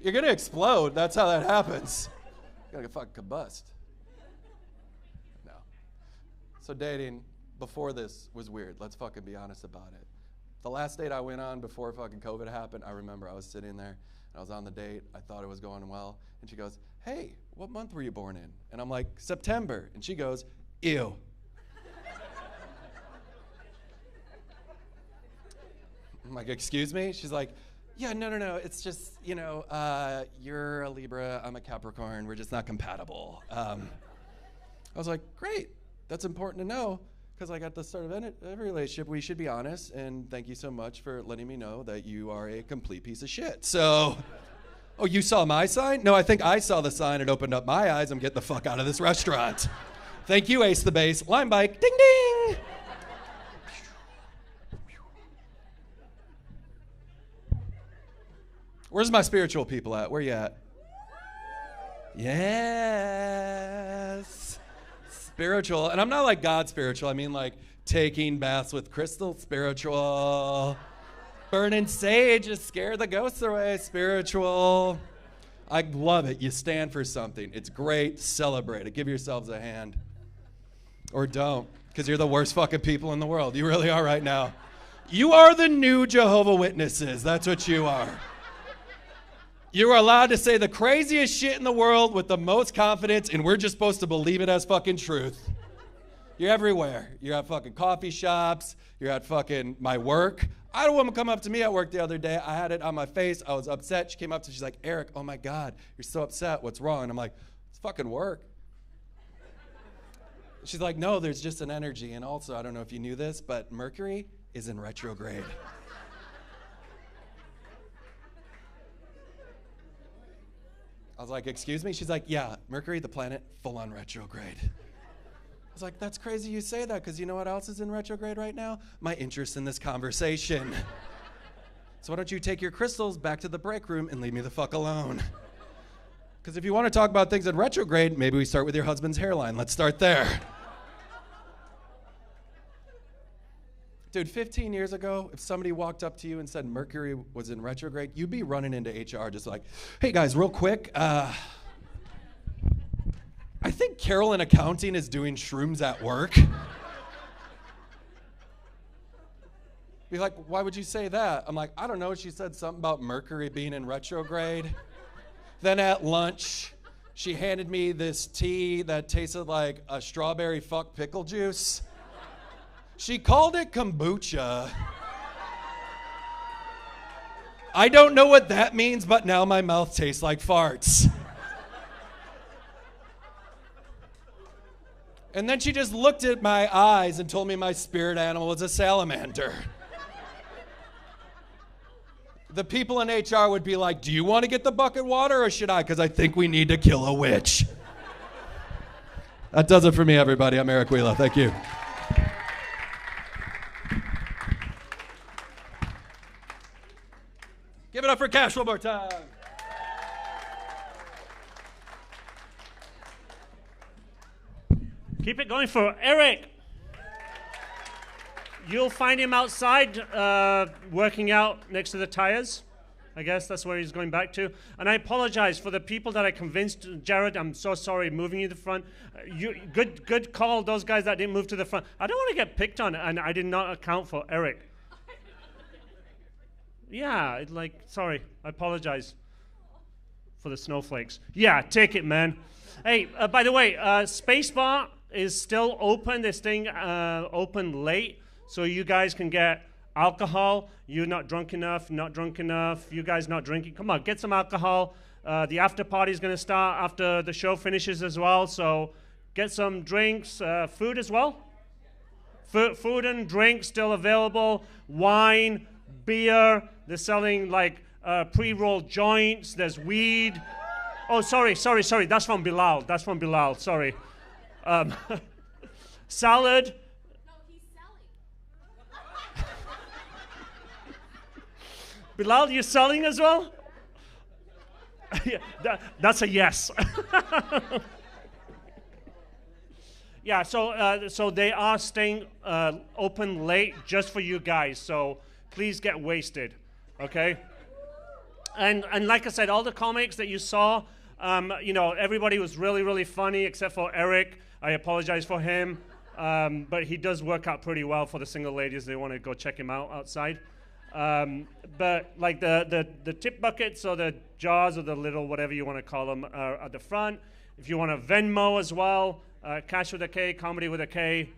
You're going to explode. That's how that happens. You're going to fucking combust. No. So dating before this was weird. Let's fucking be honest about it. The last date I went on before fucking COVID happened, I remember I was sitting there and I was on the date. I thought it was going well. And she goes, hey, what month were you born in? And I'm like, September. And she goes, ew. I'm like, excuse me? She's like, yeah, no. It's just, you're a Libra, I'm a Capricorn. We're just not compatible. I was like, great. That's important to know. Because like at the start of every relationship, we should be honest. And thank you so much for letting me know that you are a complete piece of shit. So, oh, you saw my sign? No, I think I saw the sign and opened up my eyes. I'm getting the fuck out of this restaurant. Thank you, Ace the Bass. Lime bike. Ding, ding. Where's my spiritual people at? Where you at? Yes. Spiritual. And I'm not like God spiritual. I mean like taking baths with crystal spiritual. Burning sage to scare the ghosts away spiritual. I love it. You stand for something. It's great. Celebrate it. Give yourselves a hand. Or don't, because you're the worst fucking people in the world. You really are right now. You are the new Jehovah's Witnesses. That's what you are. You are allowed to say the craziest shit in the world with the most confidence, and we're just supposed to believe it as fucking truth. You're everywhere. You're at fucking coffee shops. You're at fucking my work. I had a woman come up to me at work the other day. I had it on my face. I was upset. She came up to me. She's like, Eric, oh my God, you're so upset. What's wrong? And I'm like, it's fucking work. She's like, no, there's just an energy. And also, I don't know if you knew this, but Mercury is in retrograde. I was like, excuse me? She's like, yeah, Mercury, the planet, full on retrograde. I was like, that's crazy you say that, because you know what else is in retrograde right now? My interest in this conversation. So why don't you take your crystals back to the break room and leave me the fuck alone? Because if you want to talk about things in retrograde, maybe we start with your husband's hairline. Let's start there. Dude, 15 years ago, if somebody walked up to you and said Mercury was in retrograde, you'd be running into HR just like, hey guys, real quick, I think Carol in accounting is doing shrooms at work. Be like, why would you say that? I'm like, I don't know, she said something about Mercury being in retrograde. Then at lunch, she handed me this tea that tasted like a strawberry fuck pickle juice. She called it kombucha. I don't know what that means, but now my mouth tastes like farts. And then she just looked at my eyes and told me my spirit animal was a salamander. The people in HR would be like, do you want to get the bucket water or should I? Because I think we need to kill a witch. That does it for me, everybody. I'm Eric Wheeler. Thank you. Give it up for Cash one more time. Keep it going for Eric. You'll find him outside working out next to the tires. I guess that's where he's going back to. And I apologize for the people that I convinced. Jared, I'm so sorry moving you to the front. Good call, those guys that didn't move to the front. I don't want to get picked on, and I did not account for Eric. Yeah, sorry, I apologize for the snowflakes. Yeah, take it, man. Hey, by the way, Spacebar is still open. They're staying open late, so you guys can get alcohol. You're not drunk enough, you guys not drinking. Come on, get some alcohol. The after party is going to start after the show finishes as well, so get some drinks, food as well. Food and drinks still available, wine, beer. They're selling pre-rolled joints. There's weed. Oh, sorry. That's from Bilal. Sorry. Salad. No, he's selling. Bilal, you're selling as well? Yeah, that's a yes. Yeah, so they are staying open late just for you guys. So please get wasted, okay? And like I said, all the comics that you saw, everybody was really, really funny except for Eric. I apologize for him, but he does work out pretty well for the single ladies. They want to go check him out outside. But like the tip buckets or the jars or the little whatever you want to call them are at the front. If you want to Venmo as well, cash with a K, comedy with a K,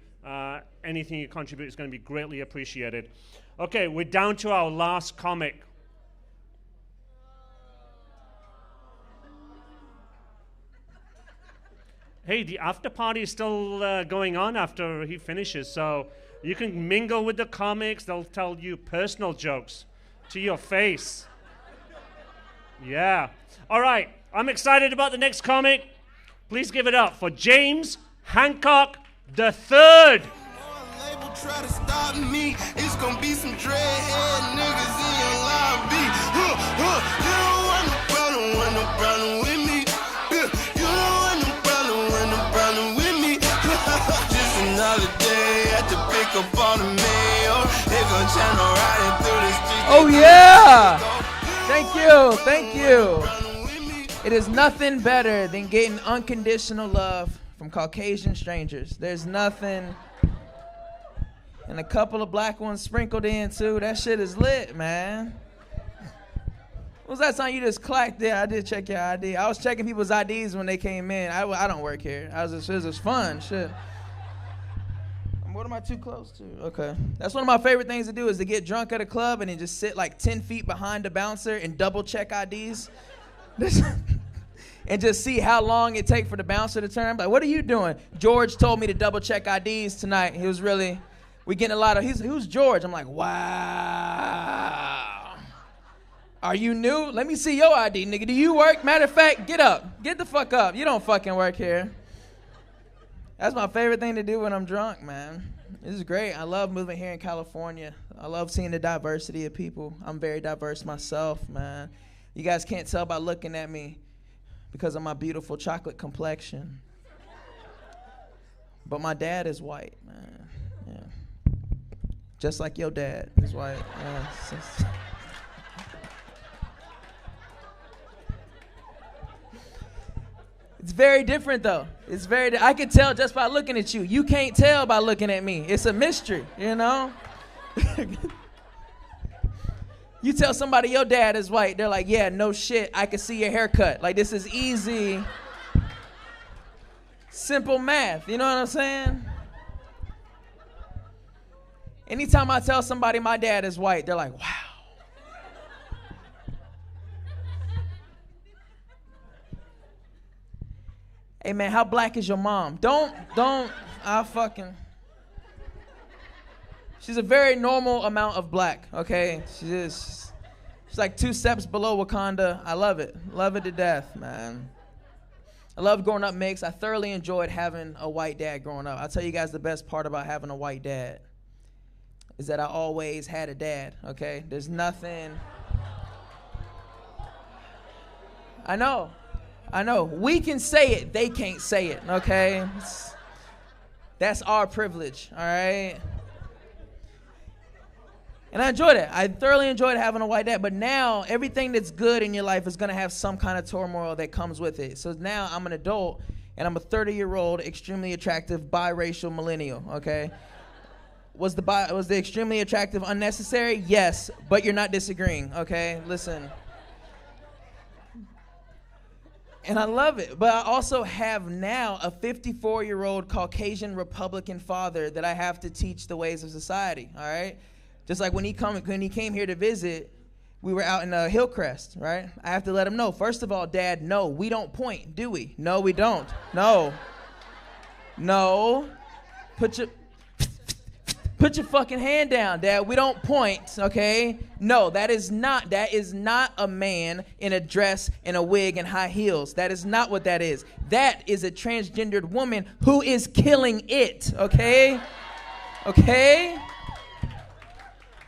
anything you contribute is going to be greatly appreciated. Okay, we're down to our last comic. hey, the after party is still going on after he finishes, so you can mingle with the comics. They'll tell you personal jokes to your face. Yeah. All right, I'm excited about the next comic. Please give it up for James Hancock III. Try to stop me. It's gonna be some dreadhead niggas in your lobby. You don't want no problem with me. You don't want no problem with me. Just another day at the pick up on the mail. They gon' channel riding through the streets. Oh yeah! Thank you. It is nothing better than getting unconditional love from Caucasian strangers. There's nothing. And a couple of black ones sprinkled in too. That shit is lit, man. What was that time you just clacked there? I did check your ID. I was checking people's IDs when they came in. I don't work here. It was just fun, shit. What am I too close to? Okay. That's one of my favorite things to do is to get drunk at a club and then just sit like 10 feet behind the bouncer and double check IDs. And just see how long it take for the bouncer to turn. Like, what are you doing? George told me to double check IDs tonight. He was really... We getting a lot of, who's George? I'm like, wow. Are you new? Let me see your ID, nigga. Do you work? Matter of fact, get up. Get the fuck up. You don't fucking work here. That's my favorite thing to do when I'm drunk, man. This is great. I love moving here in California. I love seeing the diversity of people. I'm very diverse myself, man. You guys can't tell by looking at me because of my beautiful chocolate complexion. But my dad is white, man. Yeah. Just like your dad is white. Yeah, it's very different though. It's very. I can tell just by looking at you. You can't tell by looking at me. It's a mystery, you know. You tell somebody your dad is white, they're like, yeah, no shit. I can see your haircut. Like this is easy, simple math. You know what I'm saying? Anytime I tell somebody my dad is white, they're like, wow. Hey man, how black is your mom? I'll fucking. She's a very normal amount of black, okay? She's like 2 steps below Wakanda. I love it. Love it to death, man. I love growing up mixed. I thoroughly enjoyed having a white dad growing up. I'll tell you guys the best part about having a white dad is that I always had a dad, okay? There's nothing. I know. We can say it, they can't say it, okay? That's our privilege, all right? And I enjoyed it. I thoroughly enjoyed having a white dad, but now everything that's good in your life is gonna have some kind of turmoil that comes with it. So now I'm an adult, and I'm a 30-year-old, extremely attractive, biracial millennial, okay? Was the extremely attractive unnecessary? Yes, but you're not disagreeing, okay? Listen. And I love it, but I also have now a 54-year-old Caucasian Republican father that I have to teach the ways of society, all right? Just like when he came here to visit, we were out in Hillcrest, right? I have to let him know, first of all, Dad, no, we don't point, do we? No, we don't. No. Put your fucking hand down, Dad. We don't point, okay? No, that is not a man in a dress and a wig and high heels. That is not what that is. That is a transgendered woman who is killing it, okay? Okay?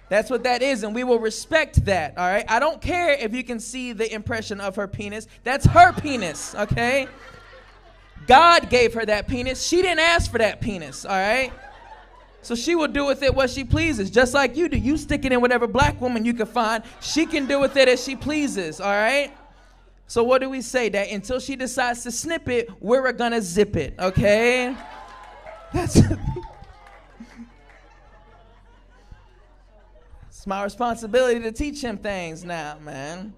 That's what that is, and we will respect that, all right? I don't care if you can see the impression of her penis. That's her penis, okay? God gave her that penis. She didn't ask for that penis, all right? So she will do with it what she pleases, just like you do. You stick it in whatever black woman you can find. She can do with it as she pleases, all right? So what do we say? That until she decides to snip it, we're gonna zip it, okay? That's it's my responsibility to teach him things now, man.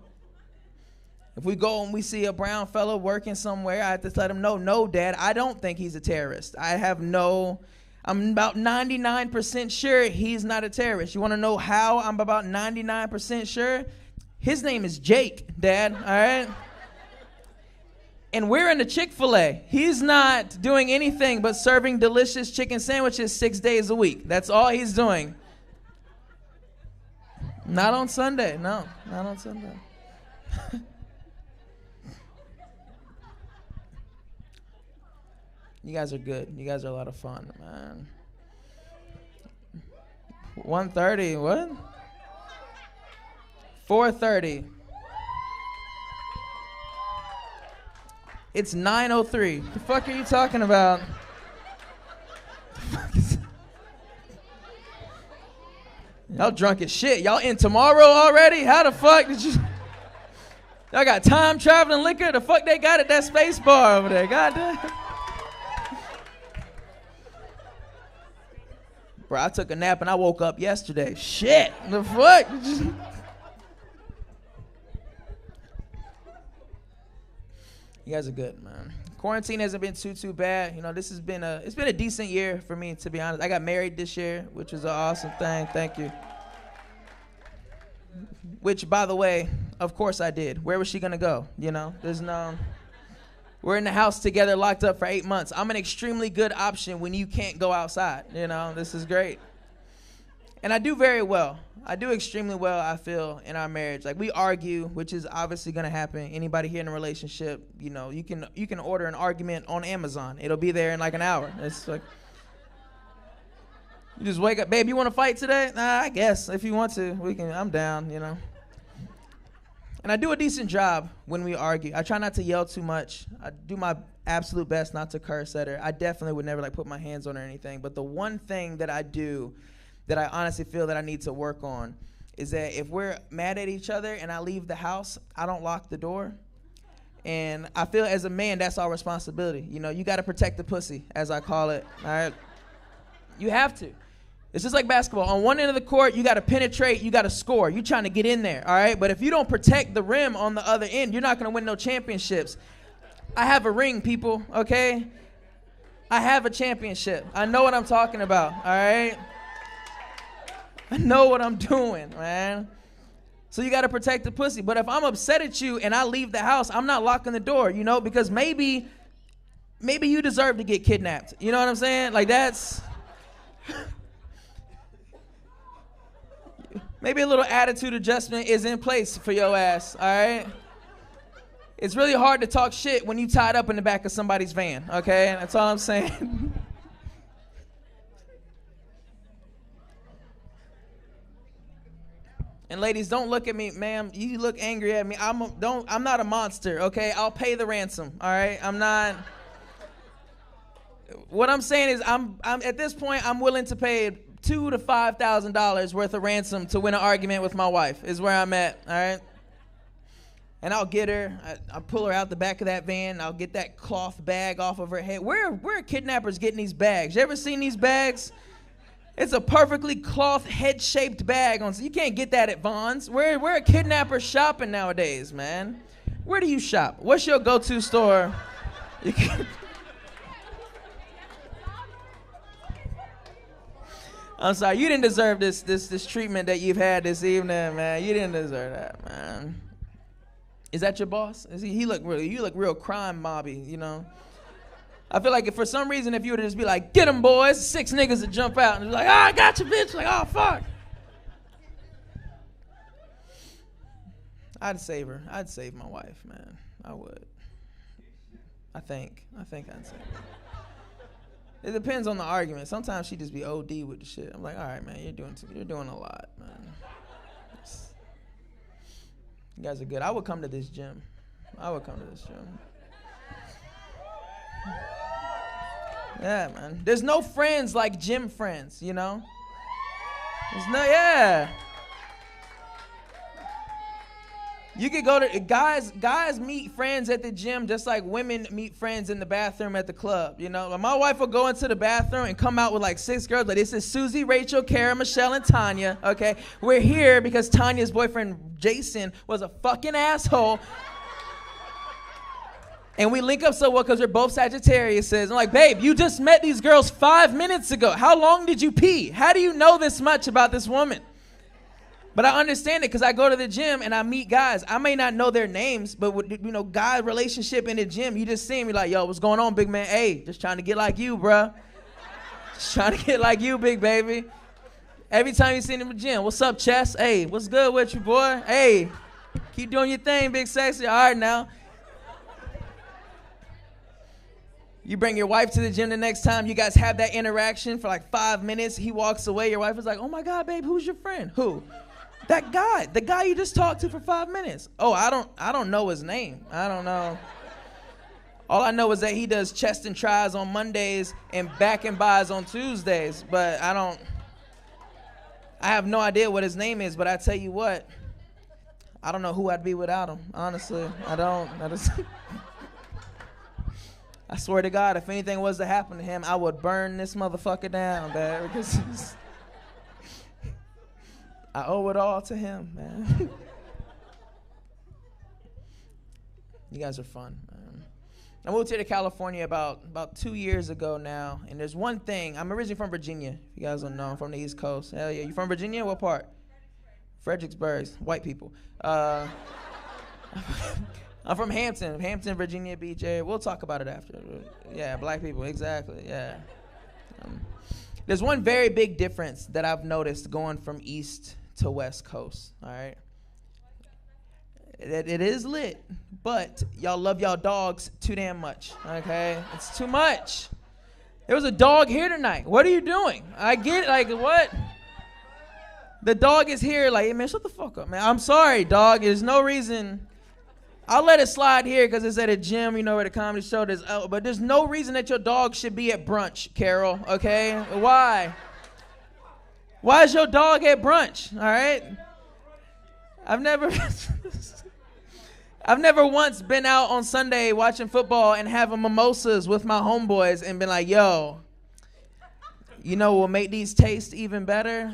If we go and we see a brown fellow working somewhere, I have to let him know, no, Dad, I don't think he's a terrorist. I'm about 99% sure he's not a terrorist. You want to know how I'm about 99% sure? His name is Jake, Dad, all right? And we're in the Chick-fil-A. He's not doing anything but serving delicious chicken sandwiches 6 days a week. That's all he's doing. Not on Sunday. No, not on Sunday. You guys are good. You guys are a lot of fun, man. 1:30, what? 4:30. It's 9:03. The fuck are you talking about? Y'all drunk as shit. Y'all in tomorrow already? How the fuck did you... Y'all got time traveling liquor? The fuck they got at that space bar over there? Goddamn. Bro, I took a nap and I woke up yesterday. Shit. The fuck? You guys are good, man. Quarantine hasn't been too bad. You know, this has been it's been a decent year for me, to be honest. I got married this year, which was an awesome thing. Thank you. Which, by the way, of course I did. Where was she gonna go? You know, we're in the house together, locked up for 8 months. I'm an extremely good option when you can't go outside. You know, this is great. And I do very well. I do extremely well, I feel, in our marriage. Like, we argue, which is obviously gonna happen. Anybody here in a relationship, you know, you can order an argument on Amazon. It'll be there in like an hour. It's like, you just wake up, babe, you wanna fight today? Nah, I guess, if you want to, I'm down, you know. And I do a decent job when we argue. I try not to yell too much. I do my absolute best not to curse at her. I definitely would never like put my hands on her or anything. But the one thing that I do that I honestly feel that I need to work on is that if we're mad at each other and I leave the house, I don't lock the door. And I feel as a man, that's our responsibility. You know, you got to protect the pussy, as I call it. All right? You have to. It's just like basketball. On one end of the court, you got to penetrate, you got to score. You're trying to get in there, all right? But if you don't protect the rim on the other end, you're not going to win no championships. I have a ring, people, okay? I have a championship. I know what I'm talking about, all right? I know what I'm doing, man. So you got to protect the pussy. But if I'm upset at you and I leave the house, I'm not locking the door, you know? Because maybe you deserve to get kidnapped. You know what I'm saying? Like, that's... Maybe a little attitude adjustment is in place for your ass, all right? It's really hard to talk shit when you tied up in the back of somebody's van, okay? That's all I'm saying. And ladies, don't look at me, ma'am. You look angry at me. I'm not a monster, okay? I'll pay the ransom, all right? I'm not... What I'm saying is I'm at this point, I'm willing to pay $2,000 to $5,000 worth of ransom to win an argument with my wife is where I'm at, all right? And I'll get her, I'll pull her out the back of that van, I'll get that cloth bag off of her head. Where are kidnappers getting these bags? You ever seen these bags? It's a perfectly cloth head-shaped bag. You can't get that at Vons. Where are kidnappers shopping nowadays, man? Where do you shop? What's your go-to store? I'm sorry, you didn't deserve this treatment that you've had this evening, man. You didn't deserve that, man. Is that your boss? You look real crime mobby, you know. I feel like if for some reason if you were to just be like, get them boys, 6 niggas would jump out and be like, oh, I got you, bitch. Like, oh, fuck. I'd save her. I'd save my wife, man. I would. I think I'd save her. It depends on the argument. Sometimes she just be OD with the shit. I'm like, all right, man, you're doing a lot, man. You guys are good. I would come to this gym. Yeah, man. There's no friends like gym friends, you know? Yeah. You could go to, guys meet friends at the gym just like women meet friends in the bathroom at the club, you know? My wife will go into the bathroom and come out with like 6 girls, like, this is Susie, Rachel, Kara, Michelle, and Tanya, okay? We're here because Tanya's boyfriend, Jason, was a fucking asshole. And we link up so well because we're both Sagittariuses. I'm like, babe, you just met these girls 5 minutes ago. How long did you pee? How do you know this much about this woman? But I understand it because I go to the gym and I meet guys. I may not know their names, but with, you know, guy relationship in the gym, you just see me like, yo, what's going on, big man? Hey, just trying to get like you, bruh. Just trying to get like you, big baby. Every time you see him in the gym, what's up, Chess? Hey, what's good with you, boy? Hey, keep doing your thing, big sexy. All right, now. You bring your wife to the gym the next time, you guys have that interaction for like 5 minutes. He walks away. Your wife is like, oh, my God, babe, who's your friend? Who? That guy, the guy you just talked to for 5 minutes. Oh, I don't know his name. I don't know. All I know is that he does chest and tries on Mondays and back and buys on Tuesdays. But I have no idea what his name is. But I tell you what, I don't know who I'd be without him. Honestly, I don't. I swear to God, if anything was to happen to him, I would burn this motherfucker down, man. Because I owe it all to him, man. You guys are fun, man. I moved here to California about 2 years ago now, and there's one thing. I'm originally from Virginia. If you guys don't know, I'm from the East Coast. Hell yeah. You from Virginia? What part? Fredericksburg. White people. I'm from Hampton, Virginia Beach area. We'll talk about it after. Yeah, black people, exactly, yeah. There's one very big difference that I've noticed going from East to West Coast, all right? It is lit, but y'all love y'all dogs too damn much, okay? It's too much. There was a dog here tonight. What are you doing? I get it, like, what? The dog is here, like, hey, man, shut the fuck up, man. I'm sorry, dog. There's no reason. I'll let it slide here because it's at a gym, you know, at a comedy show. But there's no reason that your dog should be at brunch, Carol, okay? Why? Why is your dog at brunch, all right? I've never once been out on Sunday watching football and having mimosas with my homeboys and been like, yo, you know what will make these taste even better?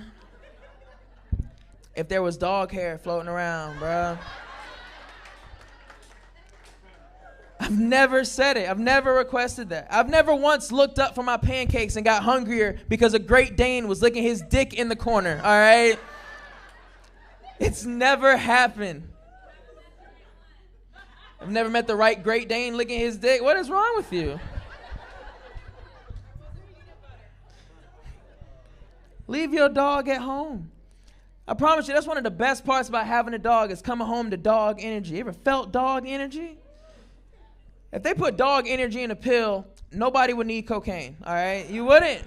If there was dog hair floating around, bruh. I've never said it. I've never requested that. I've never once looked up for my pancakes and got hungrier because a Great Dane was licking his dick in the corner, all right? It's never happened. I've never met the right Great Dane licking his dick. What is wrong with you? Leave your dog at home. I promise you, that's one of the best parts about having a dog is coming home to dog energy. You ever felt dog energy? If they put dog energy in a pill, nobody would need cocaine, all right? You wouldn't.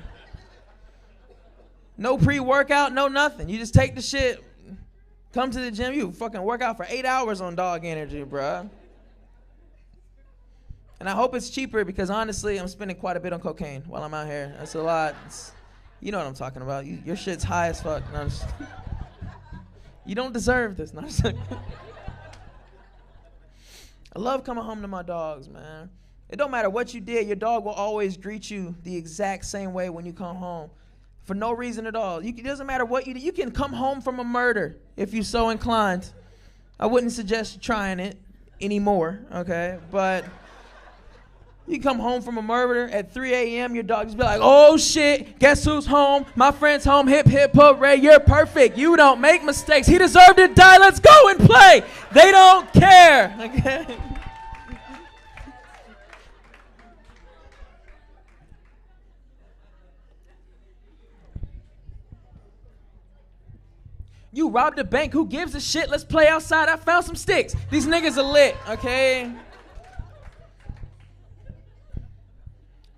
No pre-workout, no nothing. You just take the shit, come to the gym, you fucking work out for 8 hours on dog energy, bruh. And I hope it's cheaper because honestly, I'm spending quite a bit on cocaine while I'm out here. That's a lot. You know what I'm talking about. Your shit's high as fuck. No, you don't deserve this. No, I love coming home to my dogs, man. It don't matter what you did, your dog will always greet you the exact same way when you come home. For no reason at all. It doesn't matter what you do. You can come home from a murder if you're so inclined. I wouldn't suggest trying it anymore, okay? But you come home from a murder at 3 a.m., your dog just be like, oh shit, guess who's home? My friend's home, hip, hip, hooray, you're perfect. You don't make mistakes. He deserved to die, let's go and play. They don't care, okay? You robbed a bank, who gives a shit? Let's play outside, I found some sticks. These niggas are lit, okay?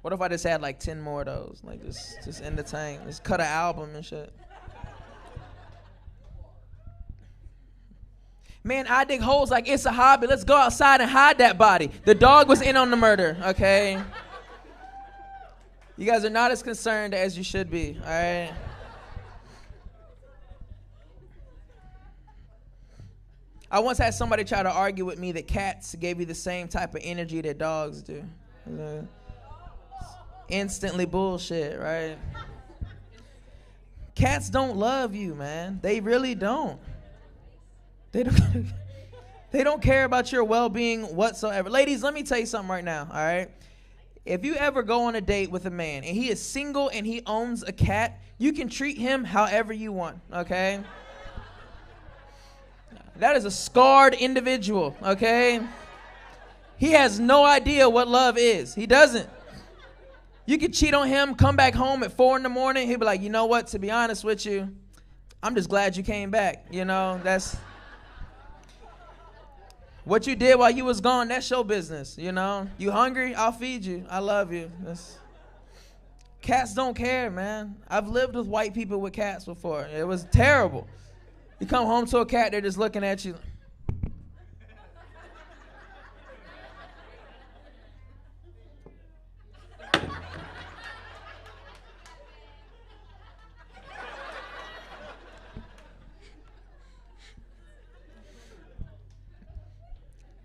What if I just had like 10 more of those? Like just in the tank. Just cut an album and shit. Man, I dig holes like it's a hobby. Let's go outside and hide that body. The dog was in on the murder, okay? You guys are not as concerned as you should be, all right? I once had somebody try to argue with me that cats gave you the same type of energy that dogs do. Instantly bullshit, right? Cats don't love you, man. They really don't. They don't care about your well-being whatsoever. Ladies, let me tell you something right now, all right? If you ever go on a date with a man and he is single and he owns a cat, you can treat him however you want, okay? That is a scarred individual, okay? He has no idea what love is. He doesn't. You could cheat on him, come back home at 4 a.m. He'll be like, you know what, to be honest with you, I'm just glad you came back. You know, that's what you did while you was gone, that's your business, you know. You hungry? I'll feed you. I love you. Cats don't care, man. I've lived with white people with cats before. It was terrible. You come home to a cat, they're just looking at you.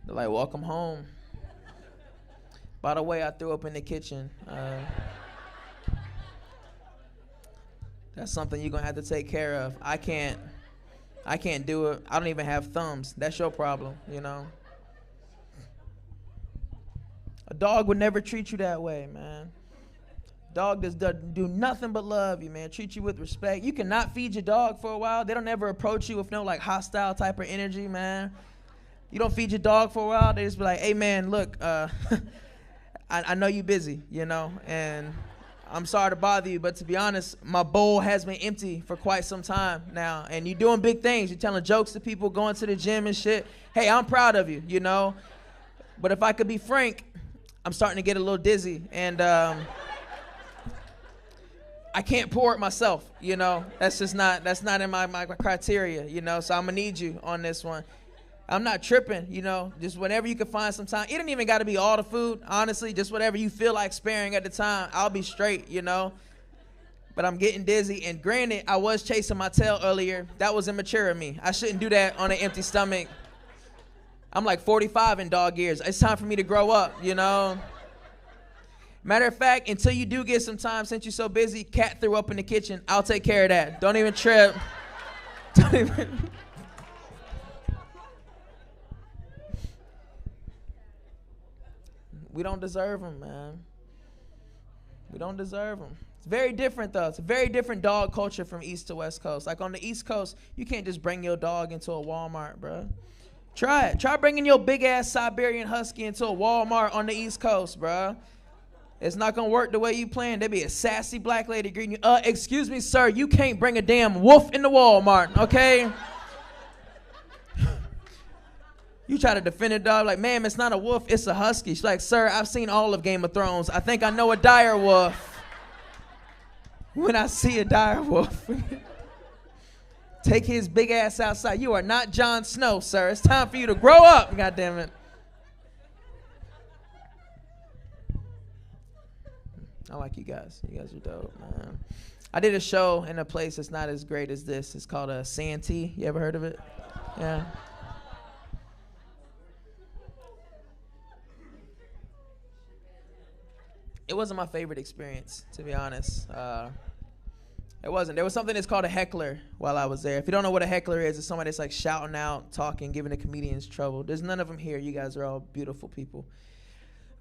They're like, welcome home. By the way, I threw up in the kitchen. That's something you're gonna have to take care of. I can't do it. I don't even have thumbs. That's your problem, you know. A dog would never treat you that way, man. Dog doesn't do nothing but love you, man. Treat you with respect. You cannot feed your dog for a while. They don't ever approach you with no like hostile type of energy, man. You don't feed your dog for a while, they just be like, hey man, look, I know you busy, you know, and I'm sorry to bother you, but to be honest, my bowl has been empty for quite some time now, and you're doing big things. You're telling jokes to people, going to the gym and shit. Hey, I'm proud of you, you know, but if I could be frank, I'm starting to get a little dizzy, and I can't pour it myself, you know. That's not in my criteria, you know, so I'm gonna need you on this one. I'm not tripping, you know, just whenever you can find some time. It didn't even got to be all the food, honestly, just whatever you feel like sparing at the time. I'll be straight, you know, but I'm getting dizzy. And granted, I was chasing my tail earlier. That was immature of me. I shouldn't do that on an empty stomach. I'm like 45 in dog years. It's time for me to grow up, you know. Matter of fact, until you do get some time, since you're so busy, cat threw up in the kitchen. I'll take care of that. Don't even trip. Don't even... We don't deserve them, man. We don't deserve them. It's very different, though. It's a very different dog culture from East to West Coast. Like on the East Coast, you can't just bring your dog into a Walmart, bro. Try it. Try bringing your big-ass Siberian Husky into a Walmart on the East Coast, bro. It's not going to work the way you plan. There'll be a sassy black lady greeting you. Excuse me, sir. You can't bring a damn wolf into Walmart, okay? You try to defend a dog like, ma'am, it's not a wolf, it's a husky. She's like, sir, I've seen all of Game of Thrones. I think I know a dire wolf. When I see a dire wolf, take his big ass outside. You are not Jon Snow, sir. It's time for you to grow up, God damn it. I like you guys. You guys are dope, man. I did a show in a place that's not as great as this. It's called a Santee. You ever heard of it? Yeah. It wasn't my favorite experience, to be honest. It wasn't. There was something that's called a heckler while I was there. If you don't know what a heckler is, it's somebody that's like shouting out, talking, giving the comedians trouble. There's none of them here. You guys are all beautiful people.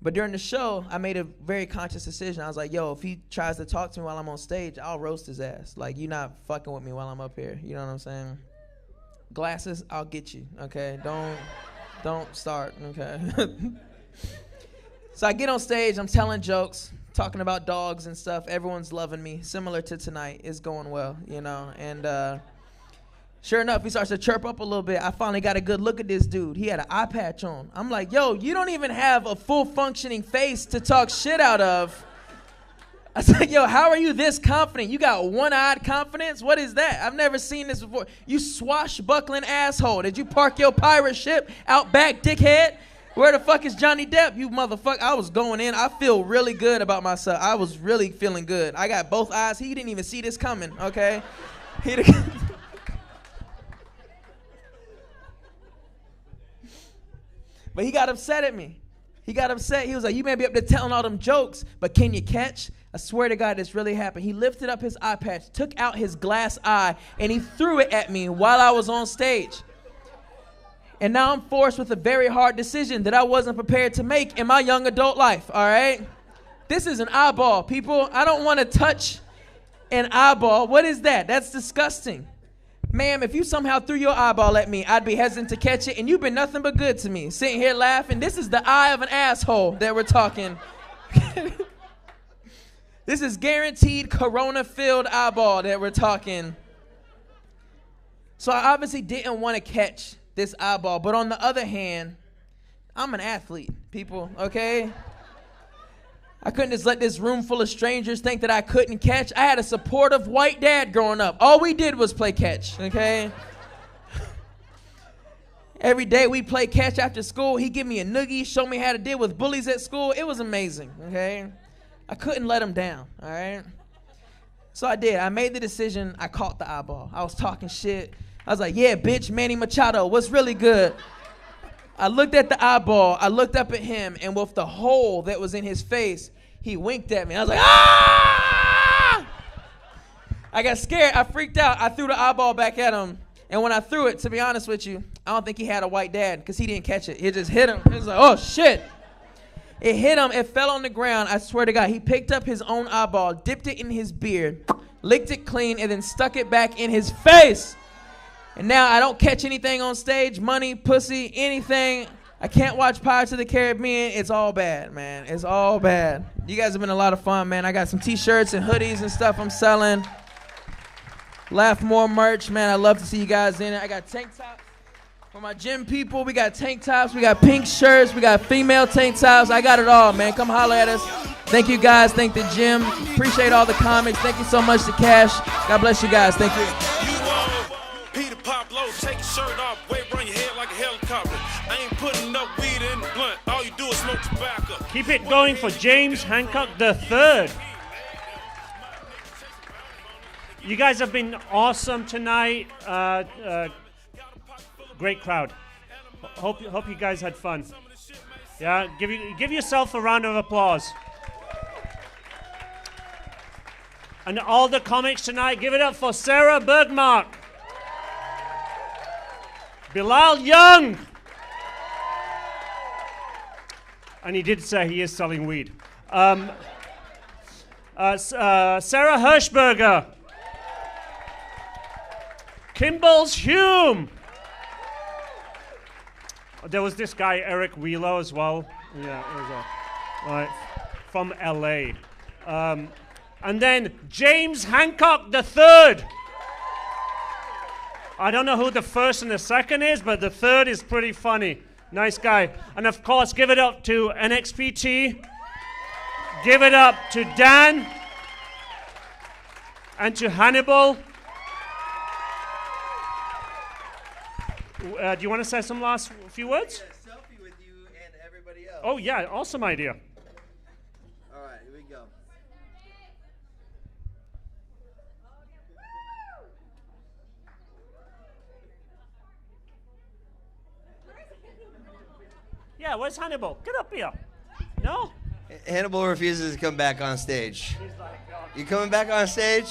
But during the show, I made a very conscious decision. I was like, yo, if he tries to talk to me while I'm on stage, I'll roast his ass. Like, you're not fucking with me while I'm up here. You know what I'm saying? Glasses, I'll get you, okay? Don't start, okay? So I get on stage, I'm telling jokes, talking about dogs and stuff. Everyone's loving me, similar to tonight. It's going well, you know. And sure enough, he starts to chirp up a little bit. I finally got a good look at this dude. He had an eye patch on. I'm like, yo, you don't even have a full functioning face to talk shit out of. I said, yo, how are you this confident? You got one-eyed confidence? What is that? I've never seen this before. You swashbuckling asshole. Did you park your pirate ship out back, dickhead? Where the fuck is Johnny Depp, you motherfucker? I was going in. I feel really good about myself. I was really feeling good. I got both eyes. He didn't even see this coming, okay? But he got upset at me. He got upset. He was like, you may be up there telling all them jokes, but can you catch? I swear to God, this really happened. He lifted up his eye patch, took out his glass eye, and he threw it at me while I was on stage. And now I'm forced with a very hard decision that I wasn't prepared to make in my young adult life, all right? This is an eyeball, people. I don't want to touch an eyeball. What is that? That's disgusting. Ma'am, if you somehow threw your eyeball at me, I'd be hesitant to catch it, and you've been nothing but good to me. Sitting here laughing. This is the eye of an asshole that we're talking. This is guaranteed corona-filled eyeball that we're talking. So I obviously didn't want to catch this eyeball, but on the other hand, I'm an athlete, people, okay? I couldn't just let this room full of strangers think that I couldn't catch. I had a supportive white dad growing up. All we did was play catch, okay? Every day we play catch after school. He'd give me a noogie, show me how to deal with bullies at school. It was amazing, okay? I couldn't let him down, all right? So I did. I made the decision. I caught the eyeball. I was talking shit. I was like, yeah, bitch, Manny Machado, what's really good? I looked at the eyeball. I looked up at him, and with the hole that was in his face, he winked at me. I was like, ah! I got scared. I freaked out. I threw the eyeball back at him. And when I threw it, to be honest with you, I don't think he had a white dad because he didn't catch it. It just hit him. He was like, oh, shit. It hit him. It fell on the ground. I swear to God. He picked up his own eyeball, dipped it in his beard, licked it clean, and then stuck it back in his face. And now I don't catch anything on stage, money, pussy, anything. I can't watch Pirates of the Caribbean. It's all bad, man. It's all bad. You guys have been a lot of fun, man. I got some T-shirts and hoodies and stuff I'm selling. Laugh More merch, man. I love to see you guys in it. I got tank tops for my gym people. We got tank tops. We got pink shirts. We got female tank tops. I got it all, man. Come holler at us. Thank you, guys. Thank the gym. Appreciate all the comments. Thank you so much to Cash. God bless you guys. Thank you. Peter Pop Low, take your shirt off, wave around your head like a helicopter. I ain't putting no weed in the blunt. All you do is smoke tobacco. Keep it going for James Hancock III. You guys have been awesome tonight. Great crowd. Hope you guys had fun. Yeah, give yourself a round of applause. And all the comics tonight, give it up for Sarah Bergmark, Bilal Young, and he did say he is selling weed. Sarah Hirschberger, Kimball's Hume. There was this guy Eric Wheeler as well. Yeah, right, from LA. And then James Hancock III. I don't know who the first and the second is, but the third is pretty funny. Nice guy. And of course, give it up to NXPT. Give it up to Dan. And to Hannibal. Do you want to say some last few words? A selfie with you and everybody else. Oh, yeah. Awesome idea. All right, here we go. Yeah, where's Hannibal? Get up here. No? Hannibal refuses to come back on stage. You coming back on stage?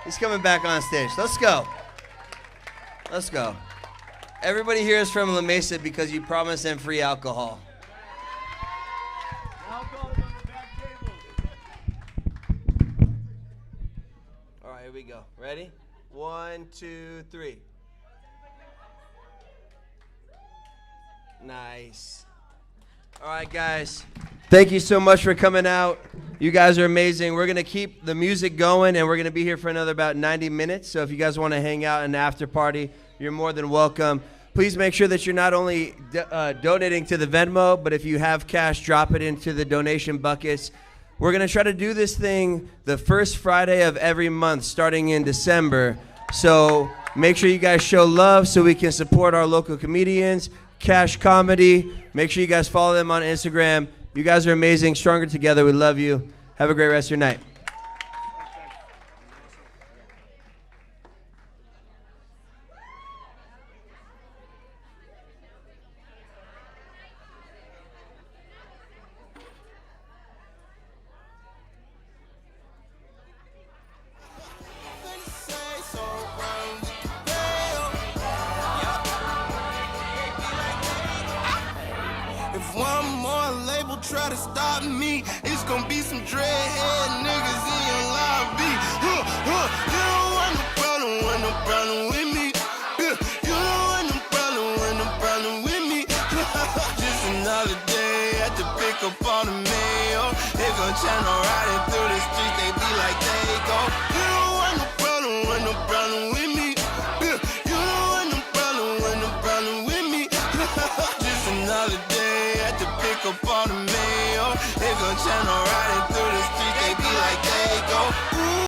He's coming back on stage. Let's go. Let's go. Everybody here is from La Mesa because you promised them free alcohol. All right, here we go. Ready? 1, 2, 3. Nice. All right, guys. Thank you so much for coming out. You guys are amazing. We're going to keep the music going, and we're going to be here for another about 90 minutes. So if you guys want to hang out in the after party, you're more than welcome. Please make sure that you're not only donating to the Venmo, but if you have cash, drop it into the donation buckets. We're going to try to do this thing the first Friday of every month starting in December. So make sure you guys show love so we can support our local comedians. Cash Comedy. Make sure you guys follow them on Instagram. You guys are amazing. Stronger together. We love you. Have a great rest of your night. Try to stop me, it's gonna be some dreadhead niggas in your lobby. You don't want no problem pick up all the mail. They gon' channel riding through the streets, they be like, they go. You don't want no problem with me. Yeah, you don't want no problem with me. Just another day at the pick up all the mail. They gon' channel riding through the streets, they be like, they go.